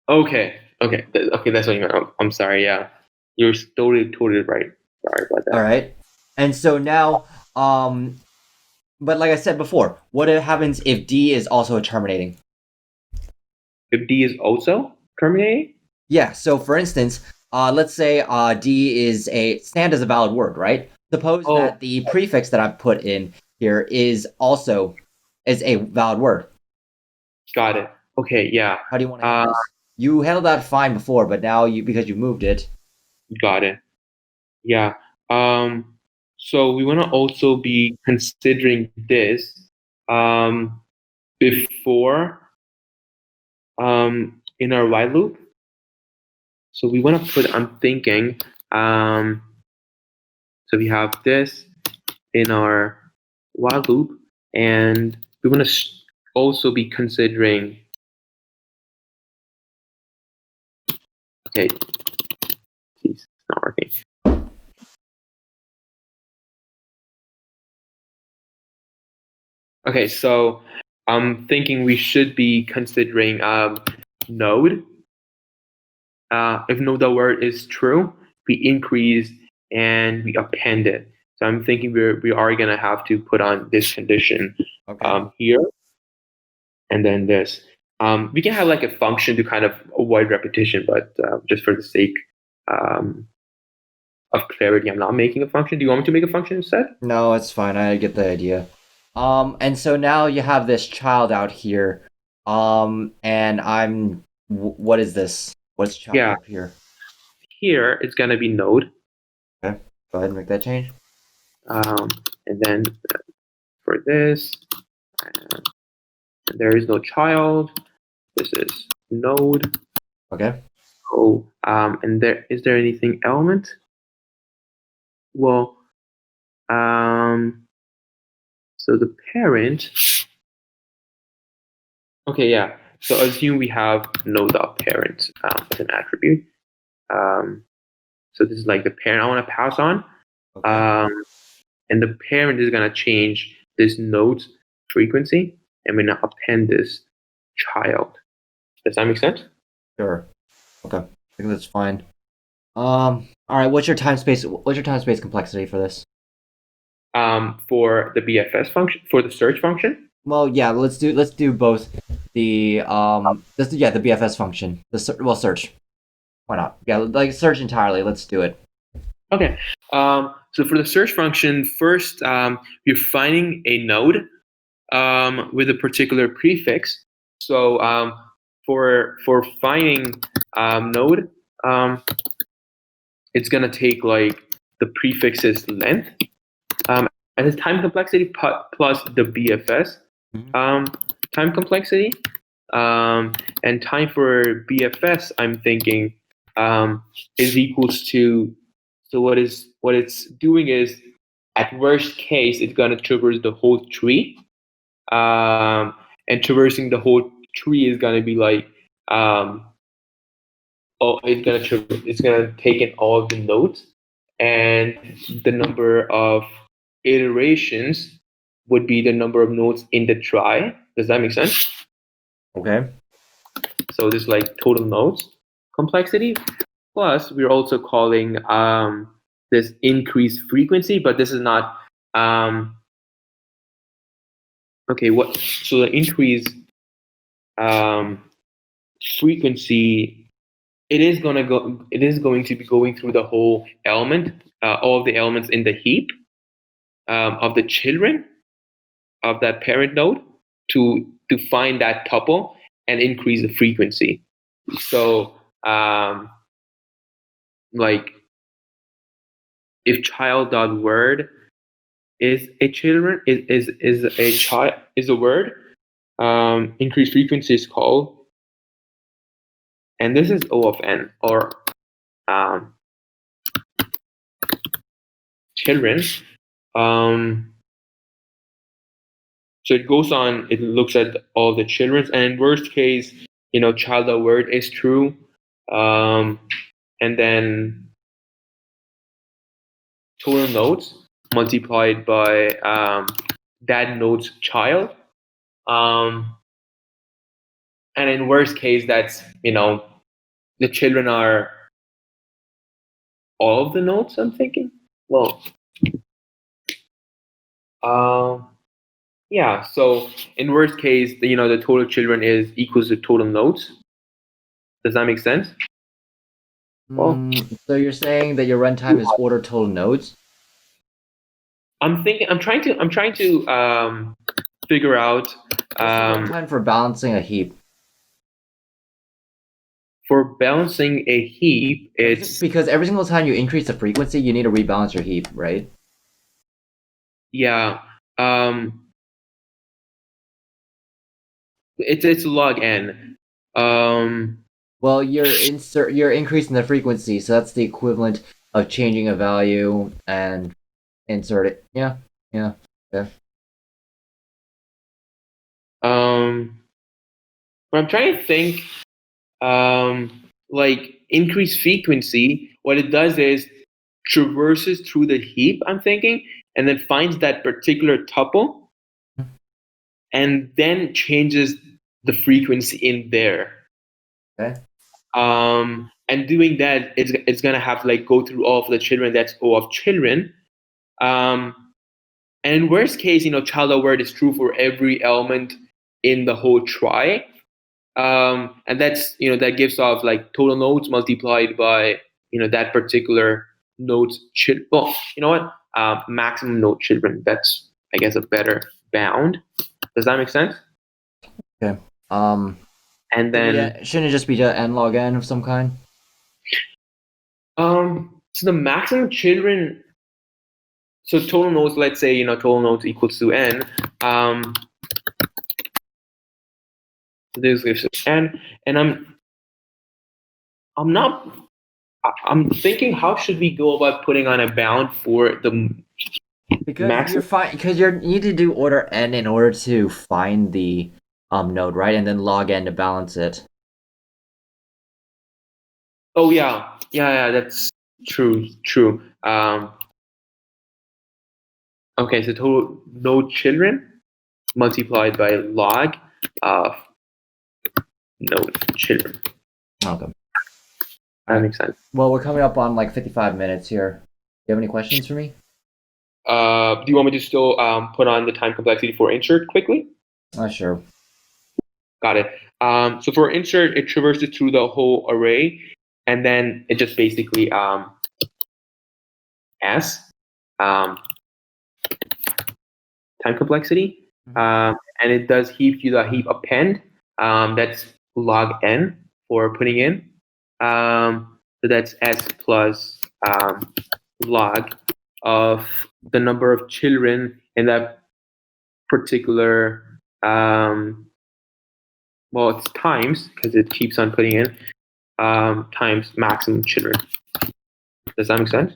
Okay. Okay. Okay. That's what you meant. I'm sorry. Yeah. You're totally right. Sorry about that. All right. And so now, but like I said before, what happens if D is also a terminating? If D is also terminating? Yeah. So for instance, let's say D is sand is a valid word, right? Suppose Oh, that the prefix that I put in here is a valid word. got it. Okay. Yeah. How do you want to handle this? You handled that fine before, but now because you moved it. Got it. Yeah. So we want to also be considering this before in our while loop. So we want to put, I'm thinking, so we have this in our while loop, and we want to also be considering, okay, geez, it's not working. Okay, so I'm thinking we should be considering node. If node.word is true, we increase and we append it. So I'm thinking we are gonna have to put on this condition Okay. here, and then this. We can have like a function to kind of avoid repetition, but just for the sake um, of clarity, I'm not making a function. Do you want me to make a function instead? No, it's fine. I get the idea. And so now you have this child out here. And what is this? What's child Yeah, up here? here it's gonna be node, Okay. Go ahead and make that change. um, and then for this, there is no child. This is node. Okay. Oh, and there anything element? Well, so the parent. Okay, yeah. So assume we have node.parent as an attribute. So this is like the parent I want to pass on. Okay. And the parent is going to change this node frequency, and we're going to append this child. Does that make sense? Sure. Okay. I think that's fine. All right. What's your time space? What's your time space complexity for this? For the BFS function, for the search function. Well, yeah. Let's do both. The the BFS function. Search. Why not? Yeah, like search entirely. Let's do it. Okay. So for the search function, first you're finding a node with a particular prefix. So for finding node, it's gonna take like the prefix's length and its time complexity plus the BFS time complexity. And time for BFS, I'm thinking, is equals to. So what it's doing is, at worst case, it's gonna traverse the whole tree, and traversing the whole tree is gonna be like, it's gonna take in all of the nodes, and the number of iterations would be the number of nodes in the try. Does that make sense? Okay. So this is like total nodes complexity. Plus, we're also calling this increased frequency, but this is not okay. What? So the increased frequency, it is going to be going through the whole element, all of the elements in the heap of the children of that parent node to find that tuple and increase the frequency. So like if child.word is a children is a child is a word, increased frequency is called, and this is O of n, or children. So it goes on, it looks at all the children, and in worst case, child.word is true, and then total nodes multiplied by that node's child. And in worst case, that's, the children are all of the nodes, I'm thinking. Well, yeah, so in worst case, the total children is equals to total nodes. Does that make sense? Well, So you're saying that your runtime is order total nodes? I'm trying to figure out What's the runtime for balancing a heap? for balancing a heap. It's Because every single time you increase the frequency, you need to rebalance your heap, right? yeah. It's log n. Well, you're increasing the frequency, so that's the equivalent of changing a value and insert it. Yeah. But I'm trying to think. Like increased frequency, what it does is traverses through the heap, I'm thinking, and then finds that particular tuple and then changes the frequency in there. Okay. And doing that, it's gonna have to like go through all of the children. That's O of children. And in worst case, child aware is true for every element in the whole try. And that's that gives off like total nodes multiplied by that particular node's well, you know what? Maximum node children. That's, I guess, a better bound. Does that make sense? Okay. And then Shouldn't it just be the n log n of some kind? so the maximum children. So total nodes, let's say total nodes equals to n. So this gives us n, and I'm not. I'm thinking, how should we go about putting on a bound for the Because maximum? because you need to do order n in order to find the node, right? And then log n to balance it. Oh yeah, that's true. Okay, so total node children multiplied by log of node children. Okay. That makes sense. Well, we're coming up on like 55 minutes here. Do you have any questions for me? Do you want me to still put on the time complexity for insert quickly? Sure. Got it. So for insert, it traverses through the whole array, and then it just basically S time complexity, and it does heap to the heap append. That's log n for putting in. So that's S plus log of the number of children in that particular. Well, it's times, because it keeps on putting in, times maximum children. Does that make sense?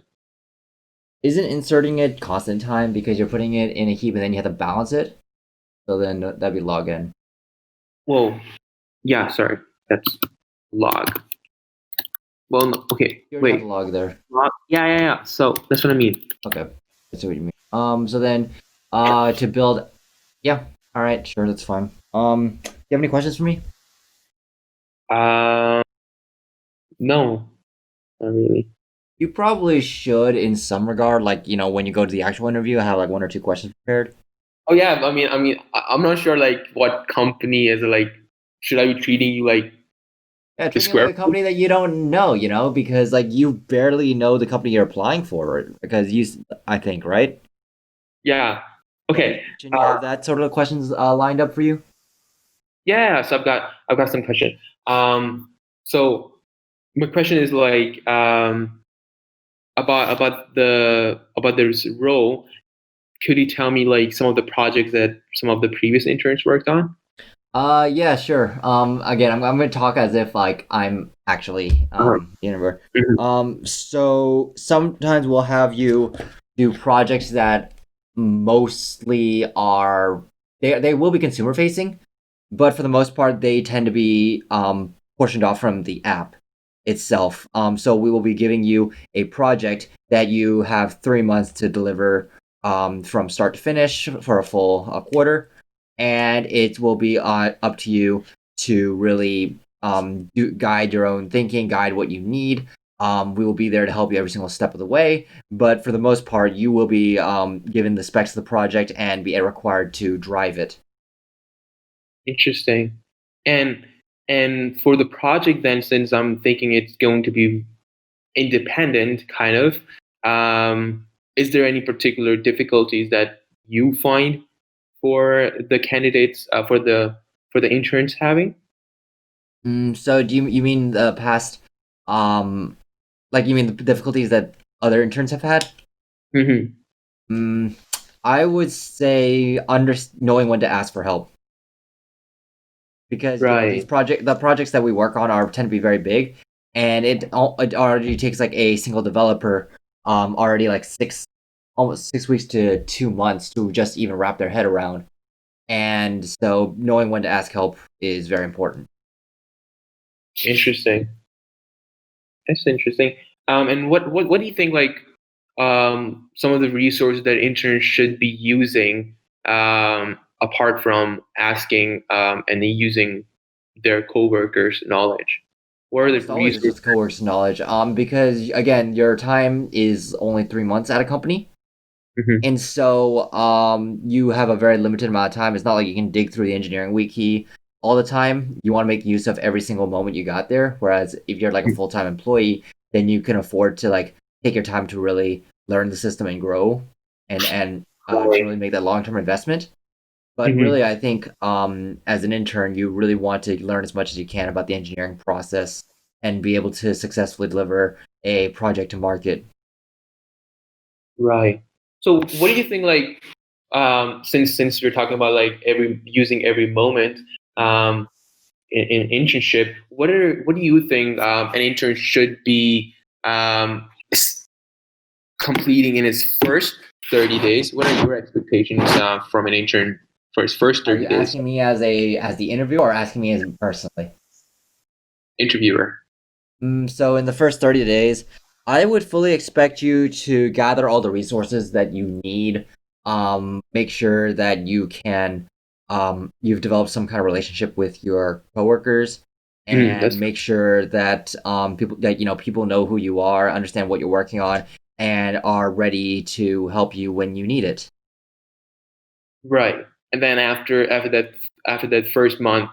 Isn't inserting it constant time because you're putting it in a heap and then you have to balance it? So then that'd be log n. Well, yeah, sorry. That's log. Well, no, okay, You already have wait. the log there. Log, yeah. So that's what I mean. Okay. I see what you mean. So then to build, yeah. All right, sure, that's fine. Do you have any questions for me? No, not really. You probably should in some regard, like, when you go to the actual interview, have like one or two questions prepared. Oh yeah, I'm not sure like what company is like. Should I be treating you like Yeah, the treating it like square? a company that you don't know, because like you barely know the company you're applying for, because I think, right? Yeah. Okay. Shouldn't you have that sort of questions lined up for you? Yeah. So I've got some questions. So my question is like about this role. Could you tell me like some of the projects that some of the previous interns worked on? Yeah, sure. Again, I'm gonna talk as if like I'm actually Uh-huh. interviewer. Mhm. So sometimes we'll have you do projects that mostly are they will be consumer facing, but for the most part they tend to be portioned off from the app itself. So we will be giving you a project that you have 3 months to deliver from start to finish for a full quarter, and it will be up to you to really guide your own thinking, guide what you need. We will be there to help you every single step of the way, but for the most part, you will be given the specs of the project and be required to drive it. Interesting. And and for the project then, since I'm thinking it's going to be independent, kind of, is there any particular difficulties that you find for the candidates for the interns having? So do you mean the past, um, like you mean the difficulties that other interns have had? Hmm. Mm, I would say knowing when to ask for help, because Right. the projects that we work on are tend to be very big, and it already takes like a single developer already like almost 6 weeks to 2 months to just even wrap their head around, and so knowing when to ask help is very important. Interesting. That's interesting. And what do you think like some of the resources that interns should be using apart from asking and using their coworkers' knowledge? What are the Almost always it's resources? just coworkers knowledge. Because again, your time is only 3 months at a company. Mhm. And so you have a very limited amount of time. It's not like you can dig through the engineering wiki all the time. You want to make use of every single moment you got there. Whereas if you're like a full-time employee, then you can afford to like take your time to really learn the system and grow and to Right. really make that long-term investment. But Mhm. really, I think as an intern, you really want to learn as much as you can about the engineering process and be able to successfully deliver a project to market. Right. So what do you think, like, since we're talking about like every moment um, in internship, what do you think an intern should be completing in its first 30 days? What are your expectations from an intern for its first Are 30 you days? asking me as the interviewer or asking me as personally? Interviewer. So in the first 30 days, I would fully expect you to gather all the resources that you need. Make sure that you've developed some kind of relationship with your coworkers, and That's make sure that people know who you are, understand what you're working on, and are ready to help you when you need it. right. And then after that first month,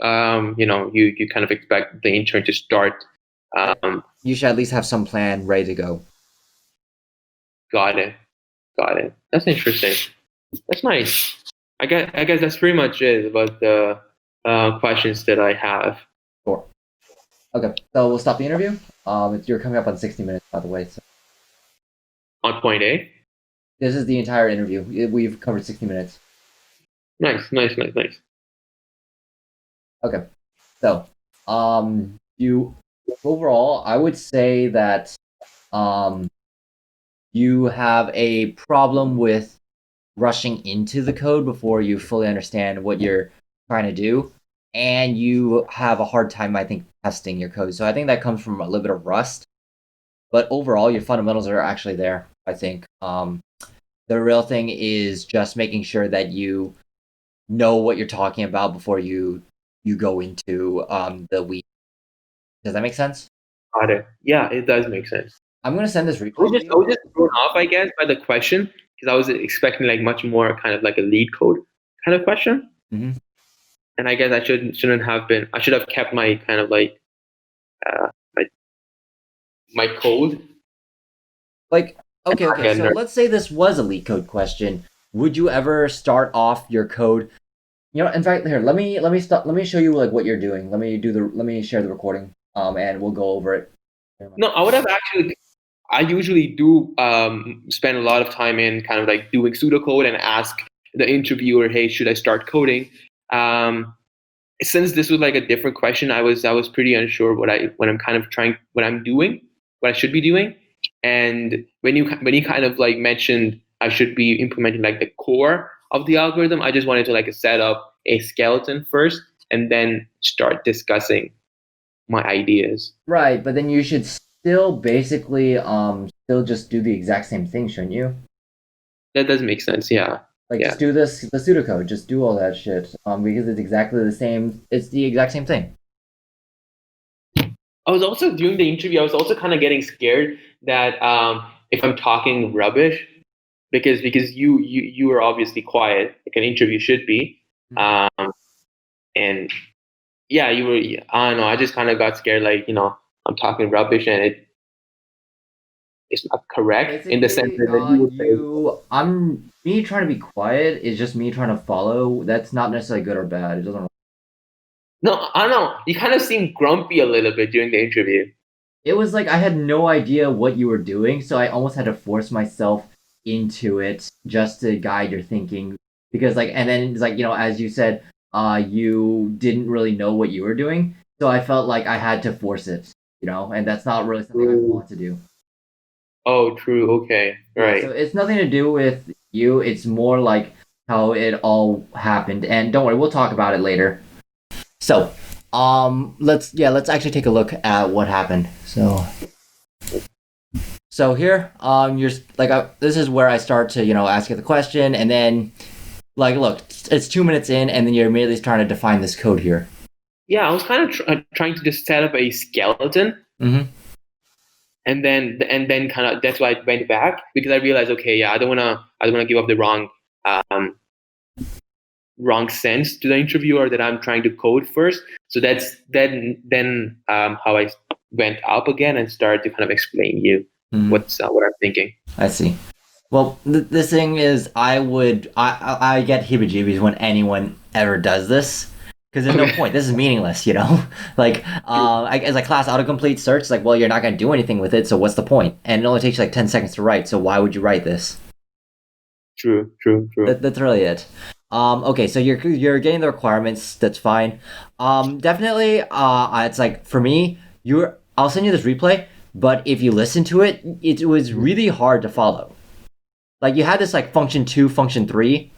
you kind of expect the intern to start. Yep. Um, You should at least have some plan ready to go. got it. Got it. That's interesting. That's nice. I guess that's pretty much it about the questions that I have. Sure. Okay, so we'll stop the interview. You're coming up on 60 minutes, by the way. So On point A. this is the entire interview. We've covered 60 minutes. Nice, nice, nice, nice. Okay, so you overall, I would say that um, you have a problem with rushing into the code before you fully understand what you're trying to do, and you have a hard time, I think, testing your code. So I think that comes from a little bit of rust. But overall, your fundamentals are actually there. I think the real thing is just making sure that you know what you're talking about before you go into the weeds. Does that make sense? Got it. Yeah, it does make sense. I'm gonna send this I was replay to just I you. was just thrown off, I guess, by the question because I was expecting like much more kind of like a lead code kind of question, Hmm. and I guess I shouldn't have been. I should have kept my kind of like uh, my my code. Like, okay, I okay. get So nerd. let's say this was a leak code question. Would you ever start off your code? In fact, here, let me stop. Let me show you like what you're doing. Let me share the recording. And we'll go over it. No, I would have actually. I usually do spend a lot of time in kind of like doing pseudocode and ask the interviewer, "Hey, should I start coding?" Um, since this was like a different question, I was pretty unsure what I'm doing, what I should be doing. And when you kind of like mentioned I should be implementing like the core of the algorithm, I just wanted to like set up a skeleton first and then start discussing my ideas. Right, but then you should still basically still just do the exact same thing, shouldn't you? That does make sense. Yeah. Like Yeah. just do this the pseudocode, just do all that shit. Because it's exactly the same. It's the exact same thing. I was also during the interview, I was also kind of getting scared that if I'm talking rubbish, because you are obviously quiet, like an interview should be, Mhm. um, and yeah, you were. I don't know. I just kind of got scared, like I'm talking rubbish and it's not correct in the sense Basically, that you would say, I'm me trying to be quiet is just me trying to follow. That's not necessarily good or bad. It doesn't. no, I don't know. You kind of seemed grumpy a little bit during the interview. It was like I had no idea what you were doing, so I almost had to force myself into it just to guide your thinking. Because and then it's like as you said, you didn't really know what you were doing, so I felt like I had to force it. And that's not really something I True. want to do. Oh, true. Okay. Yeah, so Right. it's nothing to do with you. It's more like how it all happened. And don't worry, we'll talk about it later. So, let's actually take a look at what happened. So here, you're this is where I start to ask you the question, and then Like, look, it's 2 minutes in, and then you're immediately trying to define this code here. Yeah, I was kind of trying to just set up a skeleton, Mm-hmm. and then kind of that's why I went back, because I realized, okay, yeah, I don't wanna give up the um, wrong sense to the interviewer that I'm trying to code first. So that's then how I went up again and started to kind of explain you Mm-hmm. what I'm thinking. I see. Well, this thing is, I get heebie-jeebies when anyone ever does this. Because there's no Okay. point. This is meaningless, you know? Like, as a class autocomplete search, like, well, you're not going to do anything with it, so what's the point? And it only takes you like 10 seconds to write, so why would you write this? True. That's really it. Okay, so you're getting the requirements. That's fine. Definitely. It's like for me, I'll send you this replay, but if you listen to it, it was really hard to follow. Like you had this like function 2, function 3,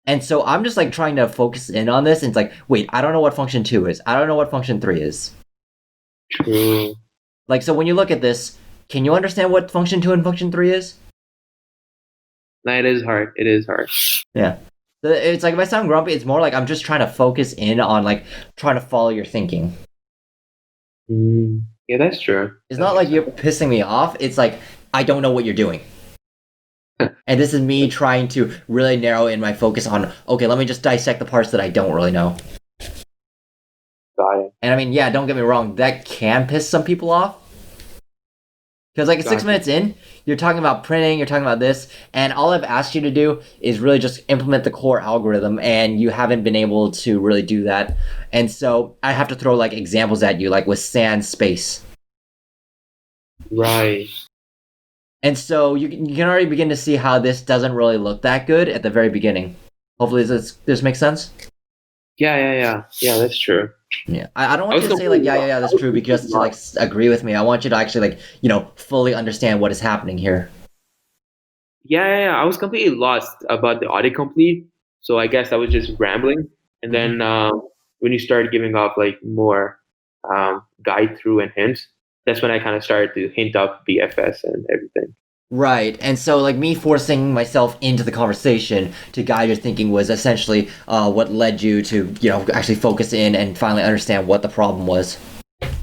and so I'm just like trying to focus in on this, and it's like, wait, I don't know what function 2 is. I don't know what function 3 is. True. Like, so when you look at this, can you understand what function 2 and function 3 is? No, it is hard. It is hard. Yeah. It's like if I sound grumpy, it's more like I'm just trying to focus in on like trying to follow your thinking. Yeah, that's true. It's That not makes like you're sense. pissing me off. It's like I don't know what you're doing. And this is me trying to really narrow in my focus on, okay, let me just dissect the parts that I don't really know. Got it. And I mean, yeah, don't get me wrong, that can piss some people off. Because like 6 Gotcha. minutes in, you're talking about printing, you're talking about this, and all I've asked you to do is really just implement the core algorithm, and you haven't been able to really do that. And so I have to throw like examples at you, like with sans space. Right. And so you can already begin to see how this doesn't really look that good at the very beginning. Hopefully this makes sense. Yeah. That's true. Yeah, I don't I want was you to say like completely lost. that's true because to like agree with me. I want you to actually like fully understand what is happening here. Yeah. I was completely lost about the autocomplete. So I guess I was just rambling. And Mhm. then when you started giving off like more guide through and hints, that's when I kind of started to hint up BFS and everything. Right, and so like me forcing myself into the conversation to guide your thinking was essentially what led you to actually focus in and finally understand what the problem was.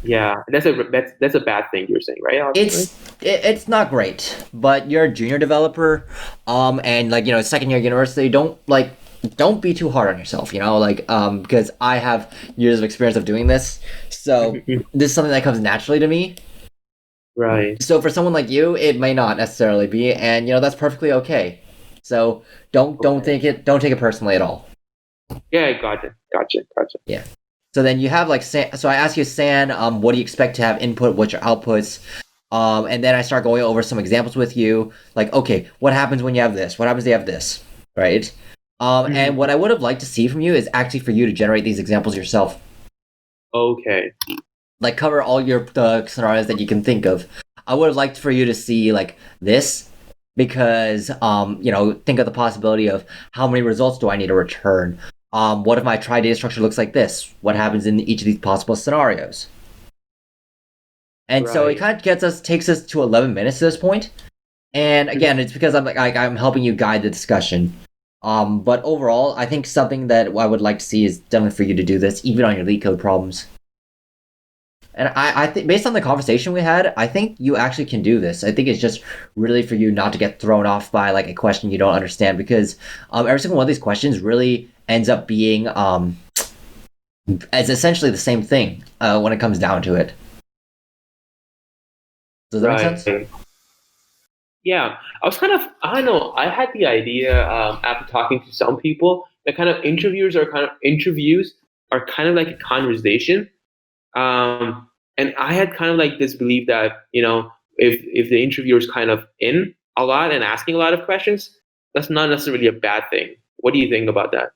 Yeah, that's a bad thing you're saying, right? Obviously. It's not great, but you're a junior developer, and like second year university. Don't be too hard on yourself, because I have years of experience of doing this, so this is something that comes naturally to me. Right. So for someone like you, it may not necessarily be, and that's perfectly okay. So don't Okay. don't take it personally at all. Yeah, gotcha. Yeah. So then you have like so I ask you, San, what do you expect to have input? What's your outputs? And then I start going over some examples with you, like, okay, what happens when you have this? What happens when you have this? Right? And Mhm. what I would have liked to see from you is actually for you to generate these examples yourself. Okay. Like cover all your scenarios that you can think of. I would have liked for you to see like this because think of the possibility of how many results do I need to return? What if my try data structure looks like this? What happens in each of these possible scenarios? And so it Right. kind of takes us to 11 minutes at this point. And again, it's because I'm helping you guide the discussion. But overall, I think something that I would like to see is definitely for you to do this, even on your Leetcode problems. And I think based on the conversation we had, I think you actually can do this. I think it's just really for you not to get thrown off by like a question you don't understand because every single one of these questions really ends up being as essentially the same thing when it comes down to it. Does that make sense? Right. Yeah, I was kind of, I don't know, I had the idea after talking to some people that interviews are kind of like a conversation. And I had kind of like this belief that, if the interviewer is kind of in a lot and asking a lot of questions, that's not necessarily a bad thing. What do you think about that?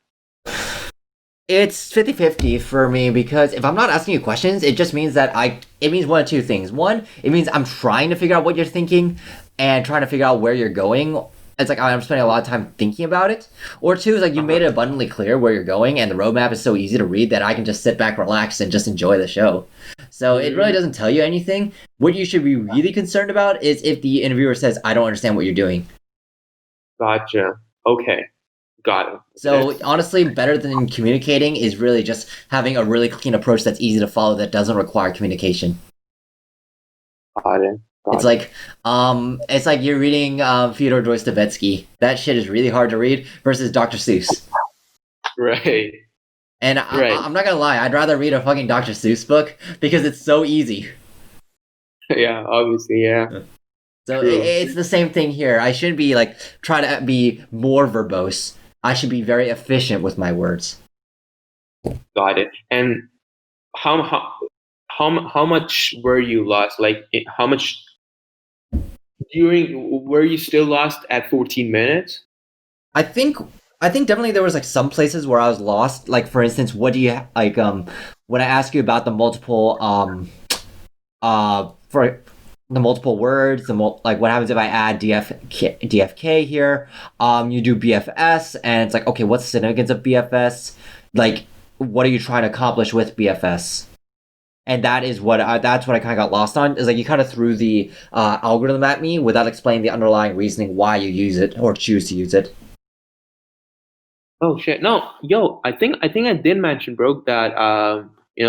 It's 50-50 for me because if I'm not asking you questions, it just means that it means one of two things. One, it means I'm trying to figure out what you're thinking and trying to figure out where you're going. It's like I'm spending a lot of time thinking about it. Or two is like you Uh-huh. made it abundantly clear where you're going and the roadmap is so easy to read that I can just sit back, relax, and just enjoy the show. So it really Mm, doesn't tell you anything. What you should be really concerned about is if the interviewer says, I don't understand what you're doing. gotcha. Okay. Got it. So honestly, better than communicating is really just having a really clean approach that's easy to follow that doesn't require communication. Got it. It's Got it. like it's like you're reading Fyodor Dostoevsky. That shit is really hard to read versus Dr. Seuss. Right. And Right. I'm not gonna lie, I'd rather read a fucking Dr. Seuss book because it's so easy. Yeah. Obviously. Yeah. So True. it's the same thing here. I shouldn't be like try to be more verbose. I should be very efficient with my words. Got it. And how how how much were you lost? Like how much during were you still lost at 14 minutes? I think I think definitely there was like some places where I was lost. Like for instance, what do you like when I ask you about the multiple for the multiple words, like what happens if I add DFK here? You do BFS, and it's like, okay, what's the significance of BFS? Like, what are you trying to accomplish with BFS? And that's what I kind of got lost on. Is like you kind of threw the algorithm at me without explaining the underlying reasoning why you use it or choose to use it. Oh shit. No, yo, I think I did mention, bro, that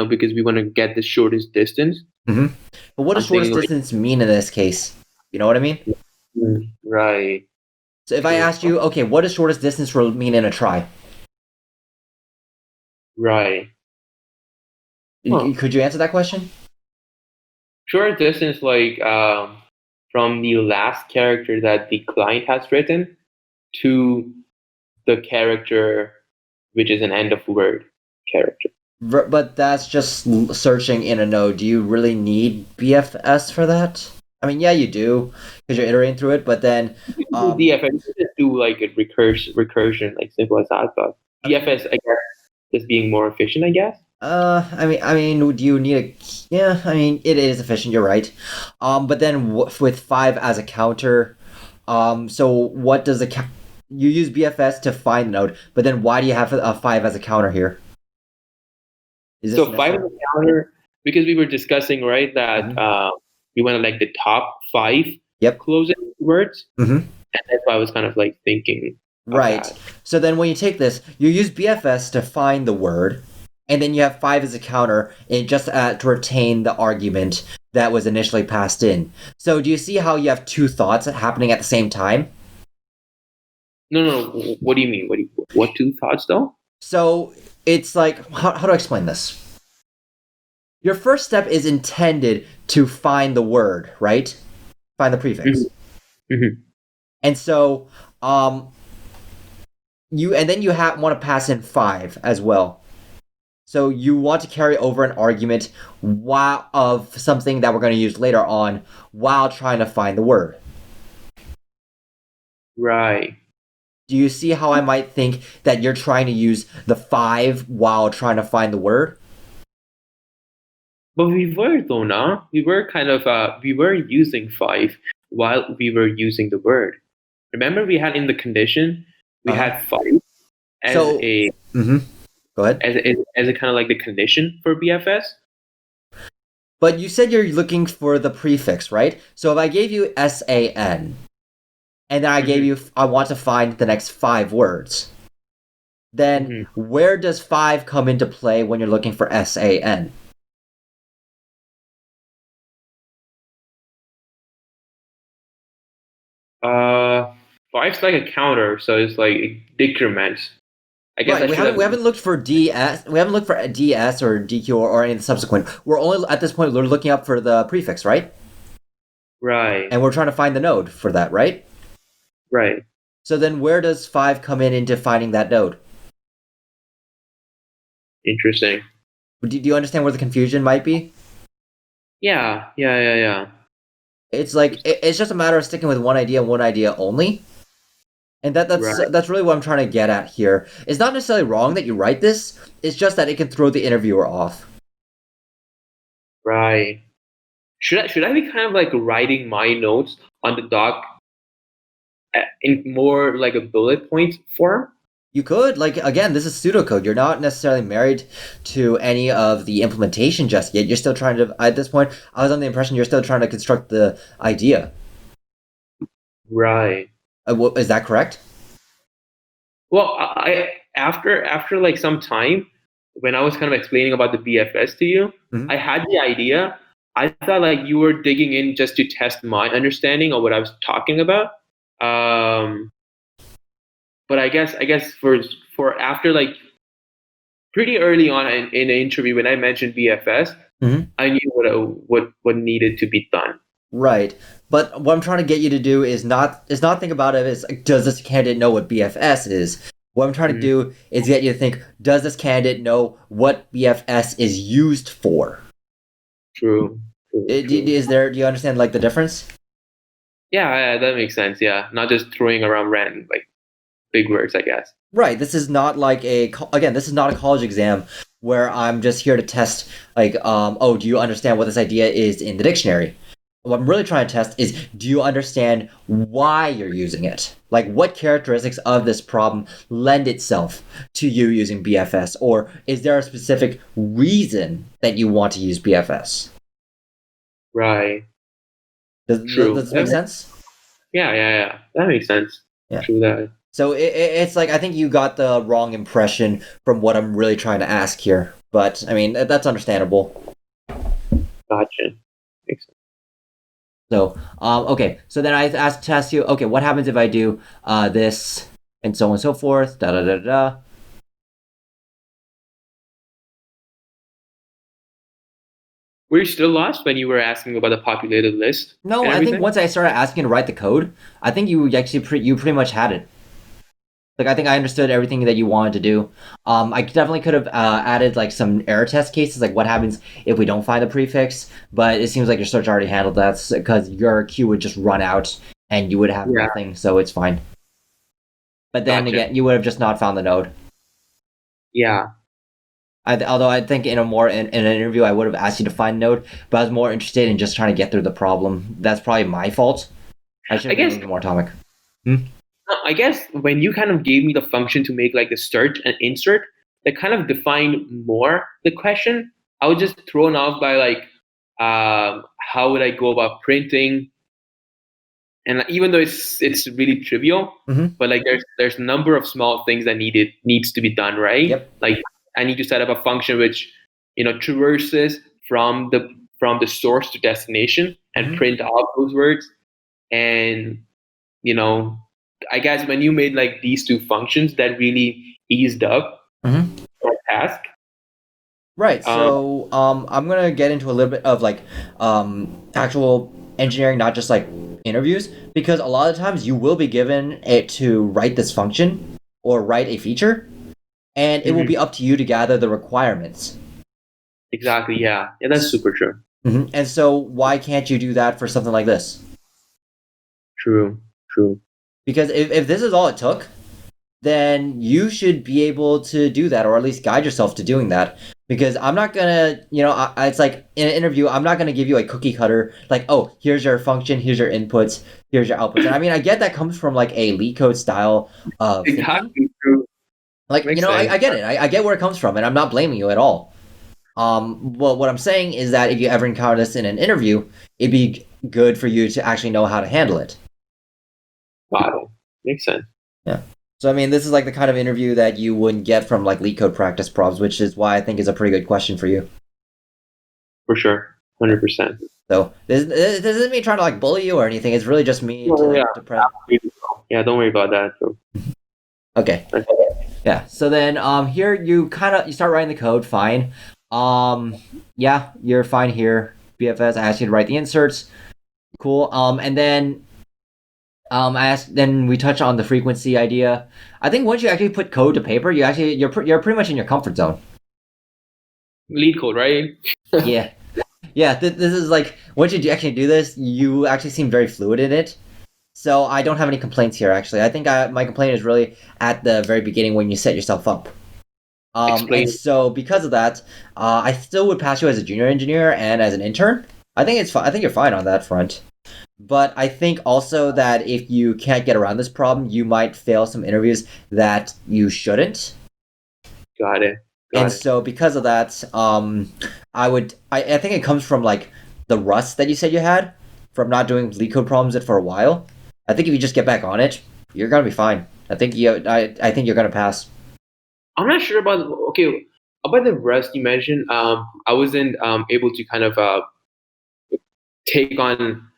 because we want to get the shortest distance. Mm-hmm. But what does I'm shortest thinking like distance mean in this case? You know what I mean? right. So if I True. asked you, okay, what does shortest distance mean in a try? Right. Huh. Could you answer that question? Short distance like from the last character that the client has written to the character which is an end of word character. But that's just searching in a node. Do you really need BFS for that? I mean, yeah, you do because you're iterating through it. But then, You can do DFS, you can just do like a recursion, like simple as that. But I mean, DFS, I guess, just being more efficient, I guess. do you need a? Yeah, I mean, it is efficient. You're right. But then with five as a counter, so what does the you use BFS to find the node, but then why do you have a five as a counter here? Is this So five necessary? on the counter, because we were discussing, right, that Mm-hmm. we wanted like the top five Yep. closing words, Mm-hmm. and that's why I was kind of like thinking of Right. that. So then when you take this, you use BFS to find the word, and then you have five as a counter, and just to retain the argument that was initially passed in. So do you see how you have two thoughts happening at the same time? No, no, no. What do you mean? What two thoughts though? So it's like, how do I explain this? Your first step is intended to find the word, right? Find the prefix. Mm-hmm. And so, and then you want to pass in five as well. So you want to carry over an argument of something that we're going to use later on while trying to find the word. Right. Do you see how I might think that you're trying to use the five while trying to find the word? But we were though, now. We were kind of we were using five while we were using the word. Remember we had in the condition we Uh huh. had five as So, a mm-hmm. Go ahead. as a kind of like the condition for BFS. But you said you're looking for the prefix, right? So if I gave you SAN, and then I want to find the next five words, then Mm-hmm. where does five come into play when you're looking for SAN? Five's like a counter, so it's like it decrements. I guess Right, I should have. we haven't looked for DS. We haven't looked for DS or DQ or any of the subsequent. We're only at this point we're looking up for the prefix, right? Right, And we're trying to find the node for that, right? right. So then where does five come in into finding that node? Interesting. Do you understand where the confusion might be? Yeah, yeah, yeah, yeah. It's like it's just a matter of sticking with one idea only. And Right, that's really what I'm trying to get at here. It's not necessarily wrong that you write this. It's just that it can throw the interviewer off. right. Should I be kind of like writing my notes on the doc in more like a bullet point form? You could, like, again, this is pseudocode. You're not necessarily married to any of the implementation just yet. You're still trying to, at this point, I was under the impression you're still trying to construct the idea. Right. Is that correct? Well, I after like some time, when I was kind of explaining about the BFS to you, Mhm. I had the idea. I thought like you were digging in just to test my understanding of what I was talking about. Um, but I guess for after like pretty early on in the interview when I mentioned BFS, Mhm. I knew what needed to be done. Right. But what I'm trying to get you to do is not think about it as does this candidate know what BFS is? What I'm trying to Mhm. do is get you to think, does this candidate know what BFS is used for? True, true, true. Do you understand like the difference? Yeah, that makes sense. Yeah, not just throwing around random like big words, I guess. Right. This is not like again, this is not a college exam where I'm just here to test like oh, do you understand what this idea is in the dictionary? What I'm really trying to test is do you understand why you're using it? Like what characteristics of this problem lend itself to you using BFS, or is there a specific reason that you want to use BFS? Right. Does True. this make sense? Yeah. That makes sense. Yeah. True that. So it's like I think you got the wrong impression from what I'm really trying to ask here. But I mean that's understandable. Gotcha. Makes sense. So okay. So then I asked to ask you, okay, what happens if I do this and so on and so forth? Da da da da. Were you still lost when you were asking about the populated list No, and I think everything? once I started asking to write the code, I think you actually you pretty much had it. Like I think I understood everything that you wanted to do. I definitely could have added like some error test cases, like what happens if we don't find the prefix. But it seems like your search already handled that because your queue would just run out and you would have Yeah. nothing, so it's fine. But then Gotcha. again, you would have just not found the node. Yeah. Although I think in an interview I would have asked you to find node, but I was more interested in just trying to get through the problem. That's probably my fault. I should I have been a guess little bit more atomic. Hmm? I guess when you kind of gave me the function to make like the search and insert, that kind of defined more the question. I was just thrown off by like how would I go about printing, and even though it's really trivial, Mm-hmm. but like there's a number of small things that needs to be done, right? Yep. Like I need to set up a function which traverses from the source to destination and Mm-hmm. print out those words. And you know I guess when you made like these two functions, that really eased up Mm-hmm. my task. Right. um, So I'm gonna get into a little bit of like actual engineering, not just like interviews, because a lot of times you will be given it to write this function or write a feature, and it will mhm, be up to you to gather the requirements. exactly, yeah, that's super true. And so why can't you do that for something like this? True. Because if this is all it took, then you should be able to do that, or at least guide yourself to doing that. Because I'm not gonna, it's like in an interview, I'm not gonna give you a cookie cutter, like, oh, here's your function, here's your inputs, here's your outputs. And I mean, I get that comes from like a Leetcode style of thinking. Exactly true. Like, Makes sense. I get it. I get where it comes from, and I'm not blaming you at all. Well, what I'm saying is that if you ever encounter this in an interview, it'd be good for you to actually know how to handle it. Got it. Makes sense. Yeah. So I mean, this is like the kind of interview that you wouldn't get from like LeetCode practice probs, which is why I think is a pretty good question for you. For sure. Yeah. 100%. So this isn't me trying to like bully you or anything. It's really just me Yeah. to press. Yeah, don't worry about that. So, Okay. Yeah. So then here you start writing the code. Fine. Yeah, you're fine here. BFS. I asked you to write the inserts. Cool. And then then we touch on the frequency idea. I think once you actually put code to paper, you're pretty much in your comfort zone. Leetcode, right? Yeah. Yeah, this is like once you actually do this, you actually seem very fluid in it. So I don't have any complaints here. Actually, I think my complaint is really at the very beginning when you set yourself up. And Explain. so because of that, I still would pass you as a junior engineer and as an intern. I think it's fine. I think you're fine on that front. But I think also that if you can't get around this problem, you might fail some interviews that you shouldn't. Got it. And Got it. so because of that, I think it comes from like the rust that you said you had from not doing leak code problems it for a while. I think if you just get back on it, you're gonna be fine. I think you're gonna pass. I'm not sure about about the rest you mentioned. I wasn't able to kind of take on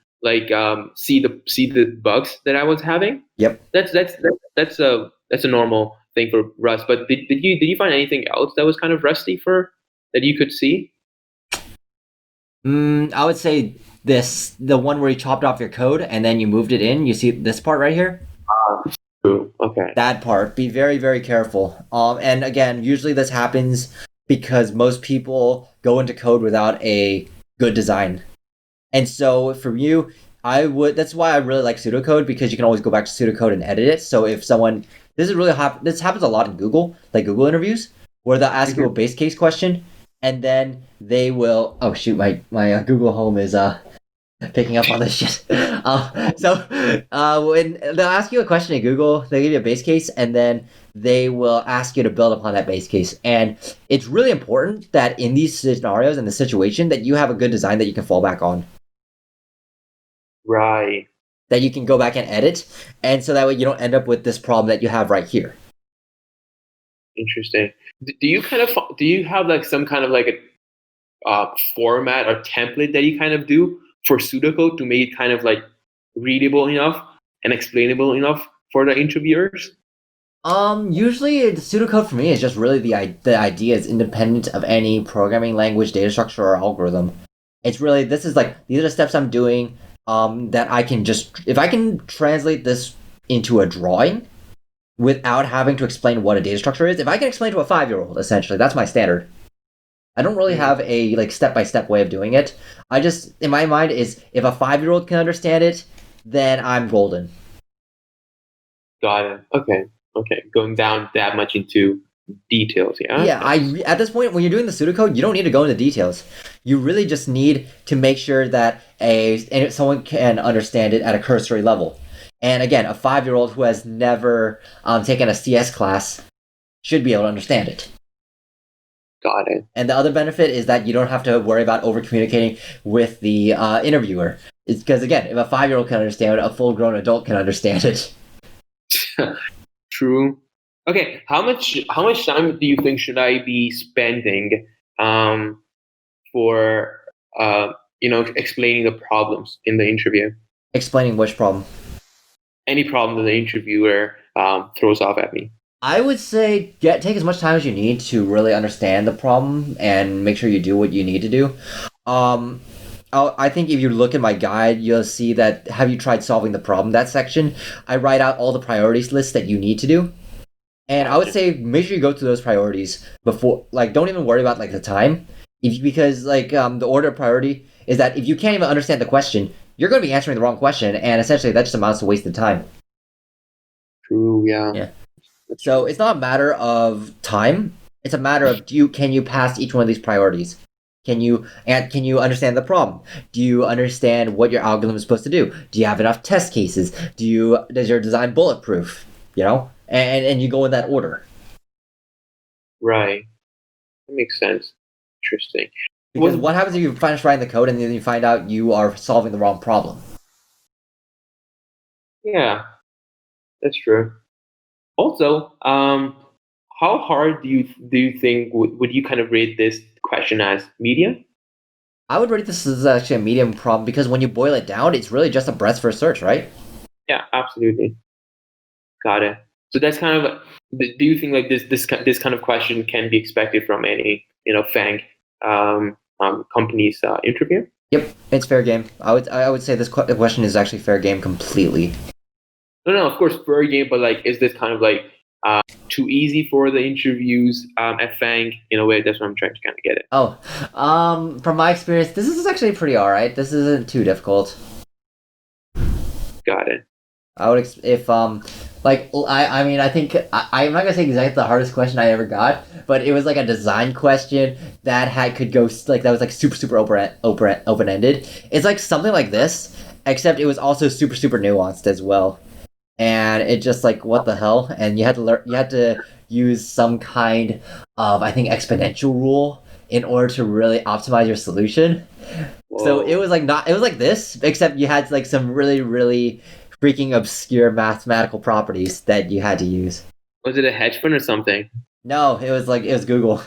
see the bugs that I was having. Yep. That's a normal thing for Rust. But did you find anything else that was kind of rusty for that you could see? I would say the one where you chopped off your code and then you moved it in. You see this part right here? True. Okay. That part. Be very, very careful. And again, usually this happens because most people go into code without a good design. And so for you, that's why I really like pseudocode, because you can always go back to pseudocode and edit it. So if someone, this happens a lot in Google, like Google interviews, where they'll ask you a base case question, and then they will, oh shoot, my Google Home is picking up on this shit. When they'll ask you a question in Google, they give you a base case, and then they will ask you to build upon that base case. And it's really important that in these scenarios and the situation that you have a good design that you can fall back on. Right. That you can go back and edit, and so that way you don't end up with this problem that you have right here. Interesting. Do you have like some kind of like a format or template that you kind of do for pseudocode to make it kind of like readable enough and explainable enough for the interviewers? Usually the pseudocode for me is just really the idea is independent of any programming language, data structure, or algorithm. It's really, these are the steps I'm doing. That I can if I can translate this into a drawing without having to explain what a data structure is, if I can explain to a 5-year-old, essentially, that's my standard. I don't really have a like step-by-step way of doing it. I just, in my mind, is if a 5-year-old can understand it, then I'm golden. Got it. Okay. Going down that much into details, yeah? Yeah, at this point, when you're doing the pseudocode, you don't need to go into details. You really just need to make sure that someone can understand it at a cursory level. And again, a 5-year-old who has never taken a CS class should be able to understand it. Got it. And the other benefit is that you don't have to worry about over-communicating with the interviewer. It's because, again, if a 5-year-old can understand it, a full-grown adult can understand it. True. Okay, how much time do you think should I be spending for explaining the problems in the interview? Explaining which problem? Any problem that the interviewer throws off at me. I would say take as much time as you need to really understand the problem and make sure you do what you need to do. I think if you look at my guide, you'll see that have you tried solving the problem? That section, I write out all the priorities lists that you need to do. And I would say make sure you go through those priorities before, like, don't even worry about like the time, because the order of priority is that if you can't even understand the question, you're going to be answering the wrong question, and essentially that just amounts to wasted time. True. Yeah. Yeah. So it's not a matter of time; it's a matter of can you pass each one of these priorities? Can you understand the problem? Do you understand what your algorithm is supposed to do? Do you have enough test cases? Does your design bulletproof? And you go in that order. Right. That makes sense. Interesting. Because what happens if you finish writing the code and then you find out you are solving the wrong problem? Yeah, that's true. Also, how hard do you think would you kind of rate this question as medium? I would rate this as actually a medium problem because when you boil it down, it's really just a breadth first search, right? Yeah, absolutely. Got it. So that's kind of. Do you think like this kind of question can be expected from any FANG company's interview? Yep, it's fair game. I would say this question is actually fair game completely. No, of course fair game, but like, is this kind of like too easy for the interviews at FANG in a way? That's what I'm trying to kind of get it. Oh, from my experience, this is actually pretty alright. This isn't too difficult. Got it. I would I think I'm not gonna say exactly the hardest question I ever got, but it was like a design question that was like super open ended. It's like something like this, except it was also super nuanced as well, and it just like what the hell, and you had to use some kind of I think exponential rule in order to really optimize your solution. Whoa. So it was like this, except you had like some really freaking obscure mathematical properties that you had to use. Was it a hedge fund or something? No, it was Google.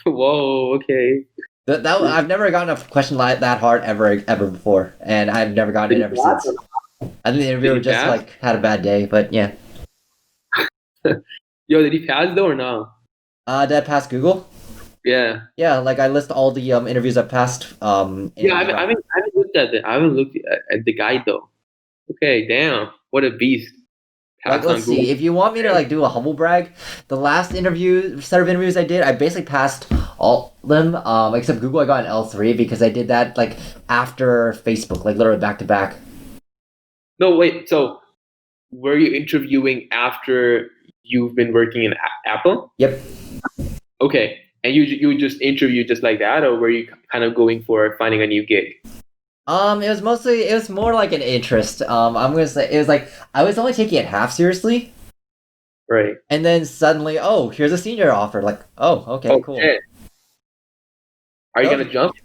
Whoa, okay. I've never gotten a question like that hard ever before, and I've never gotten Did it you ever pass? since. I think the Did interviewer you just pass? like had a bad day, but yeah. Yo, did he pass though or no? Did I pass Google? Yeah. Yeah, like I list all the interviews I've passed. Yeah, Interviews about. I haven't looked at it. I haven't looked at the guide though. Okay, damn. What a beast. Like, Pass let's on see. Google. If you want me to like do a humble brag, the last set of interviews I did, I basically passed all of them, except Google. I got an L3 because I did that like after Facebook, like literally back to back. No, wait. So, were you interviewing after you've been working in Apple? Yep. Okay, and you just interview just like that, or were you kind of going for finding a new gig? It was more like an interest. I'm gonna say it was like I was only taking it half seriously, Right. and then suddenly, oh, here's a senior offer. Like, oh, okay, Oh cool. shit. Are you Oh, gonna jump?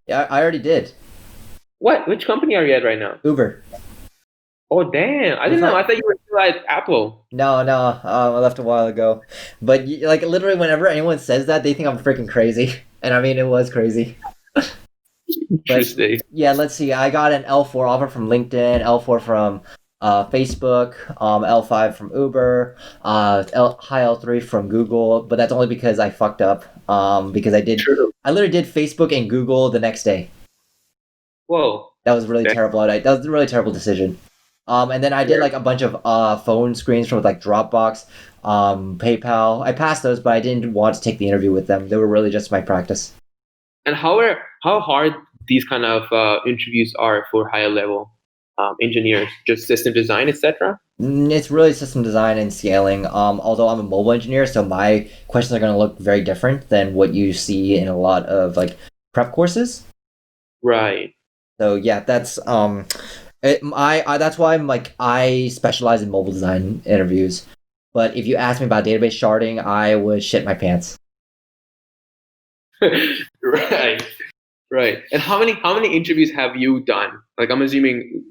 yeah, I already did. What? Which company are you at right now? Uber. Oh damn! I didn't know. I thought you were still at Apple. No, no, I left a while ago. But like literally, whenever anyone says that, they think I'm freaking crazy, and I mean it was crazy. But Interesting. yeah, let's see. I got an L4 offer from LinkedIn, L4 from Facebook, L5 from Uber, high L3 from Google. But that's only because I fucked up. Because True. I literally did Facebook and Google the next day. Whoa. That was really Okay. terrible. That was a really terrible decision. And then I did like a bunch of phone screens from like Dropbox, PayPal. I passed those, but I didn't want to take the interview with them. They were really just my practice. And how hard these kind of interviews are for higher level engineers, just system design, etc. It's really system design and scaling. Although I'm a mobile engineer, so my questions are going to look very different than what you see in a lot of like prep courses. Right. So yeah, that's that's why I'm like I specialize in mobile design interviews. But if you ask me about database sharding, I would shit my pants. Right. Right. And how many interviews have you done? Like I'm assuming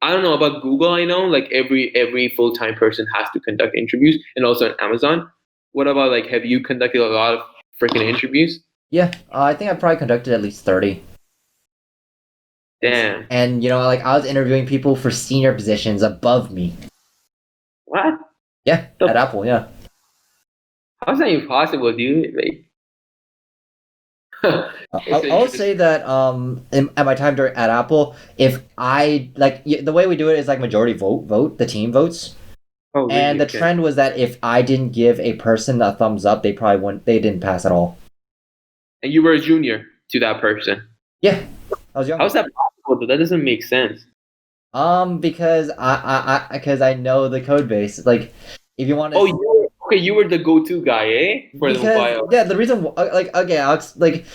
I don't know about Google. I know like every full time person has to conduct interviews, and also on Amazon. What about like have you conducted a lot of freaking interviews? Yeah, I think I probably conducted at least 30. Damn. And you know, like I was interviewing people for senior positions above me. What? Yeah, The- at Apple. Yeah. How's that impossible, dude? Like, I'll say that at my time at Apple, if I like the way we do it is like majority vote, the team votes. Oh, really? And the Okay. trend was that if I didn't give a person a thumbs up, they didn't pass at all. And you were a junior to that person. Yeah, I was young. How's that possible? Though? That doesn't make sense. Because I know the code base. Like, if you want to. Oh, you were the go-to guy, eh? For the mobile. Yeah, the reason like okay, Alex, like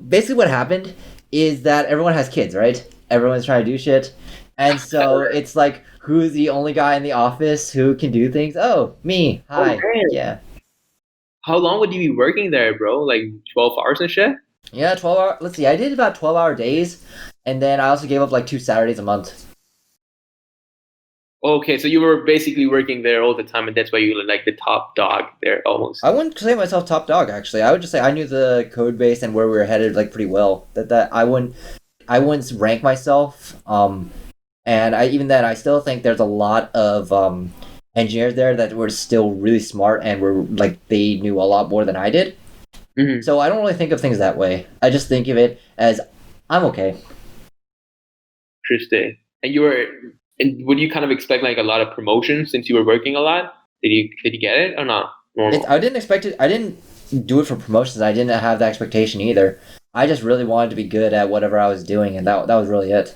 basically what happened is that everyone has kids, right? Everyone's trying to do shit. And so it's like who's the only guy in the office who can do things? Oh, me. Hi. Oh, man. Yeah. How long would you be working there, bro? Like 12 hours and shit? Yeah, 12-hour. Let's see. I did about 12-hour days, and then I also gave up like 2 Saturdays a month. Okay, so you were basically working there all the time, and that's why you were like the top dog there almost. I wouldn't say myself top dog actually. I would just say I knew the code base and where we were headed like pretty well. That I wouldn't rank myself. And I still think there's a lot of engineers there that were still really smart and were like they knew a lot more than I did. Mhm. So I don't really think of things that way. I just think of it as I'm okay. Interesting. And would you kind of expect like a lot of promotions since you were working a lot? Did you get it or not? Normal. I didn't expect it. I didn't do it for promotions. I didn't have the expectation either. I just really wanted to be good at whatever I was doing, and that was really it.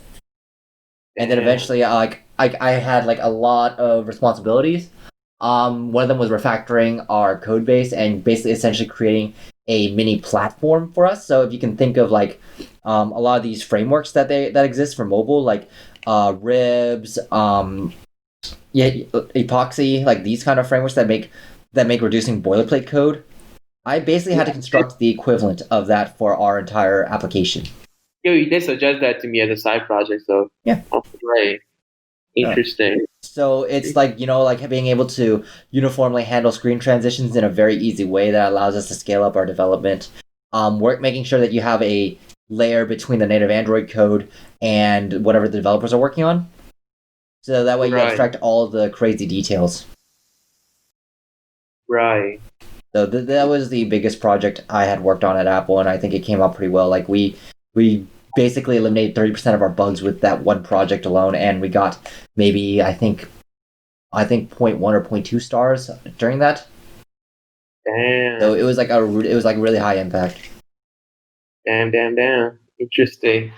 And then Damn. eventually, I had like a lot of responsibilities. One of them was refactoring our code base and basically essentially creating a mini platform for us. So if you can think of like a lot of these frameworks that exist for mobile, like ribs, epoxy, like these kind of frameworks that make reducing boilerplate code. I basically had to construct the equivalent of that for our entire application. Yo, you did suggest that to me as a side project, so Yeah. right. Interesting. So it's like, like being able to uniformly handle screen transitions in a very easy way that allows us to scale up our development. Making sure that you have a layer between the native Android code and whatever the developers are working on. So that way you Right. abstract all of the crazy details. Right. So that was the biggest project I had worked on at Apple, and I think it came out pretty well. Like we basically eliminated 30% of our bugs with that one project alone, and we got maybe I think zero point 0.1 or 0.2 stars during that. Damn. So it was like really high impact. Damn. Interesting.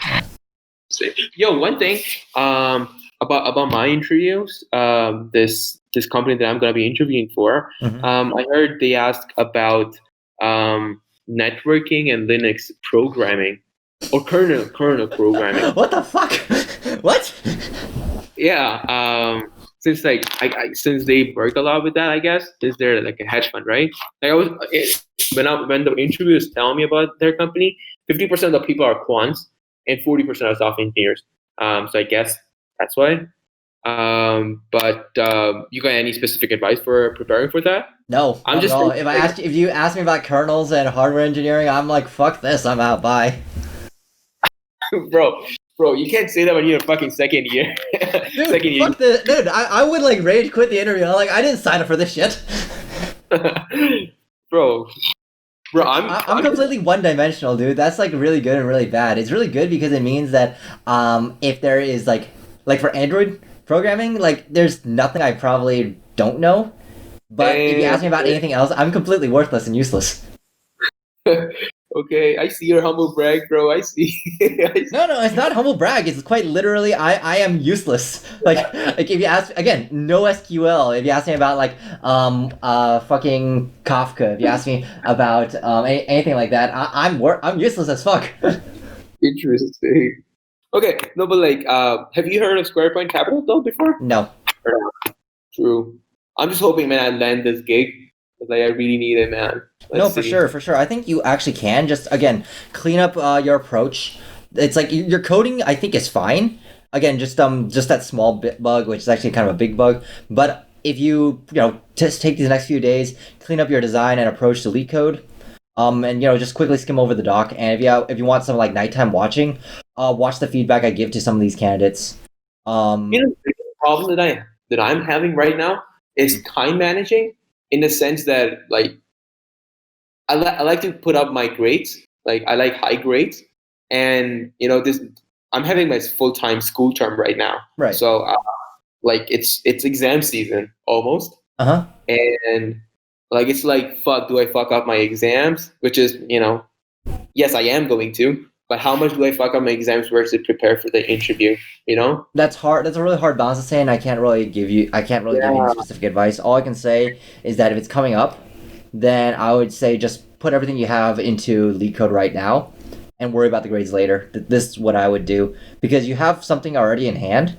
Yo, one thing about my interviews, this company that I'm gonna be interviewing for, I heard they asked about networking and Linux programming or kernel programming. What the fuck? What? Yeah. Since like since they work a lot with that, I guess since they're like a hedge fund, right? Like when the interview was telling me about their company, 50% of the people are quants and 40% are software engineers. So I guess that's why. But you got any specific advice for preparing for that? No, I'm not at just all. If you ask me about kernels and hardware engineering, I'm like, fuck this, I'm out. Bye. bro, you can't say that when you're in fucking second year. Dude, Second year. fuck this. Dude, I would like rage quit the interview. I'm like, I didn't sign up for this shit. bro, I'm completely one-dimensional, dude. That's like really good and really bad. It's really good because it means that if there is like for Android programming, like there's nothing I probably don't know. But if you ask me about anything else, I'm completely worthless and useless. Okay, I see your humble brag, bro. I see. No, it's not humble brag. It's quite literally, I am useless. Like if you ask again, no SQL. If you ask me about like fucking Kafka, if you ask me about anything like that, I'm useless as fuck. Interesting. Okay, no, but like, have you heard of Square Point Capital though before? No. True. I'm just hoping, man, I land this gig because like, I really need it, man. No, for sure. I think you actually can. Just again, clean up your approach. It's like your coding, I think, is fine. Again, just that small bit bug, which is actually kind of a big bug. But if you just take these next few days, clean up your design and approach to Leetcode, and just quickly skim over the doc. And if you want some like nighttime watching, watch the feedback I give to some of these candidates. The problem that I'm having right now is time managing in the sense that like I like to put up my grades. Like I like high grades, and this I'm having my full-time school term right now. Right. So like it's exam season almost. And like it's like fuck, do I fuck up my exams? Which is yes, I am going to. But how much do I fuck up my exams versus prepare for the interview? That's hard. That's a really hard balance to say, and I can't really give you any specific advice. All I can say is that if it's coming up, then I would say just put everything you have into Leetcode right now, and worry about the grades later. This is what I would do because you have something already in hand.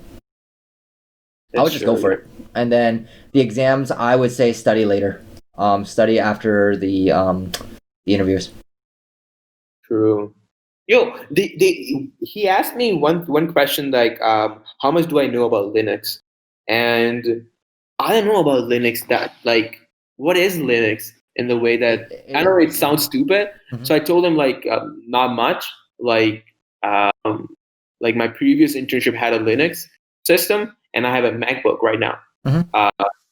I would just go for it, and then the exams I would say study later. Study after the interviews. True. Yo, he asked me one question like, how much do I know about Linux? And I don't know about Linux. That like, what is Linux in the way that I know it sounds stupid. So I told him like, not much. Like my previous internship had a Linux system, and I have a MacBook right now.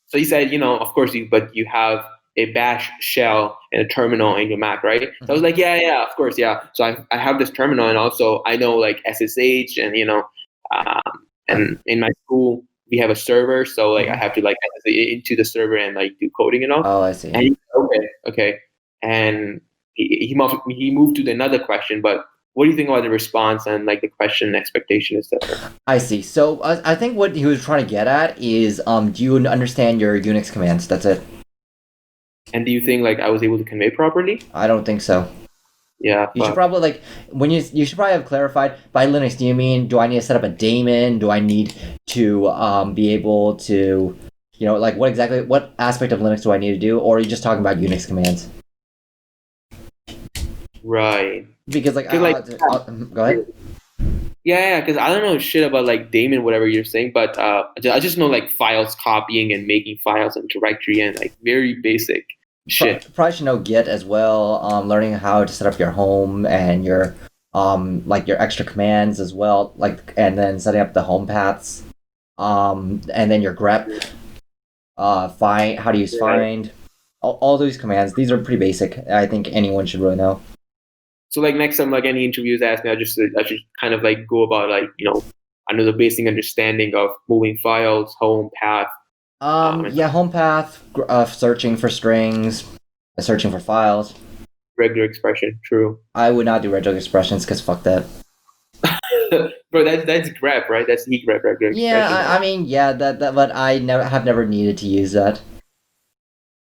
So he said, of course, but you have a bash shell and a terminal in your Mac, right? So I was like, yeah, of course, yeah. So I have this terminal, and also I know like SSH, and and in my school we have a server, so like I have to like into the server and like do coding and all. Oh, I see. And he said, okay. And he moved to another question, but what do you think about the response and like the question, expectation, etc.? I see. So I think what he was trying to get at is, do you understand your Unix commands? That's it. And do you think like I was able to convey properly? I don't think so. Yeah. You should probably like you should probably have clarified by Linux. Do you mean do I need to set up a daemon? Do I need to be able to like what aspect of Linux do I need to do? Or are you just talking about Unix commands? Right. Because go ahead. Yeah, because I don't know shit about like daemon, whatever you're saying, but I just know like files copying and making files and directory and like very basic shit. Probably should know Git as well. Learning how to set up your home and your like your extra commands as well, like and then setting up the home paths. And then your grep. Find how to use Right. find. All those commands. These are pretty basic. I think anyone should really know. So like next time like any interviews ask me, I should kind of like go about like I know the basic understanding of moving files, home path, and Yeah, home path, searching for strings, searching for files. regular expression. True. I would not do regular expressions because fuck that. Bro, that's grep, right? That's egrep regular Yeah, expression. I mean, yeah, that, but I never have never needed to use that.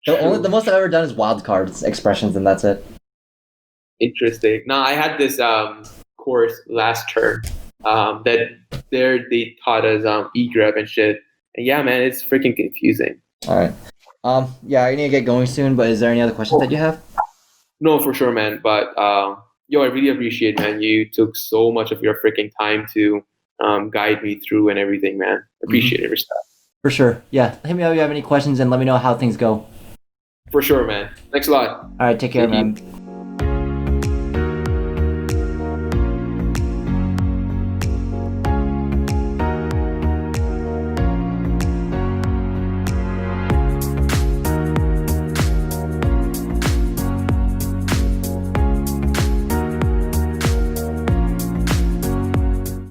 The True. most I've ever done is wildcards expressions, and that's it. Interesting. Now I had this course last term that they taught us egrep and shit. And yeah, man, it's freaking confusing. All right. Yeah, I need to get going soon. But is there any other questions that you have? No, for sure, man. But yo, I really appreciate, man. You took so much of your freaking time to guide me through and everything, man. Appreciate it, respect. For sure. Yeah. Let me know if you have any questions and let me know how things go. For sure, man. Thanks a lot. All right. Take care, Thank you. man.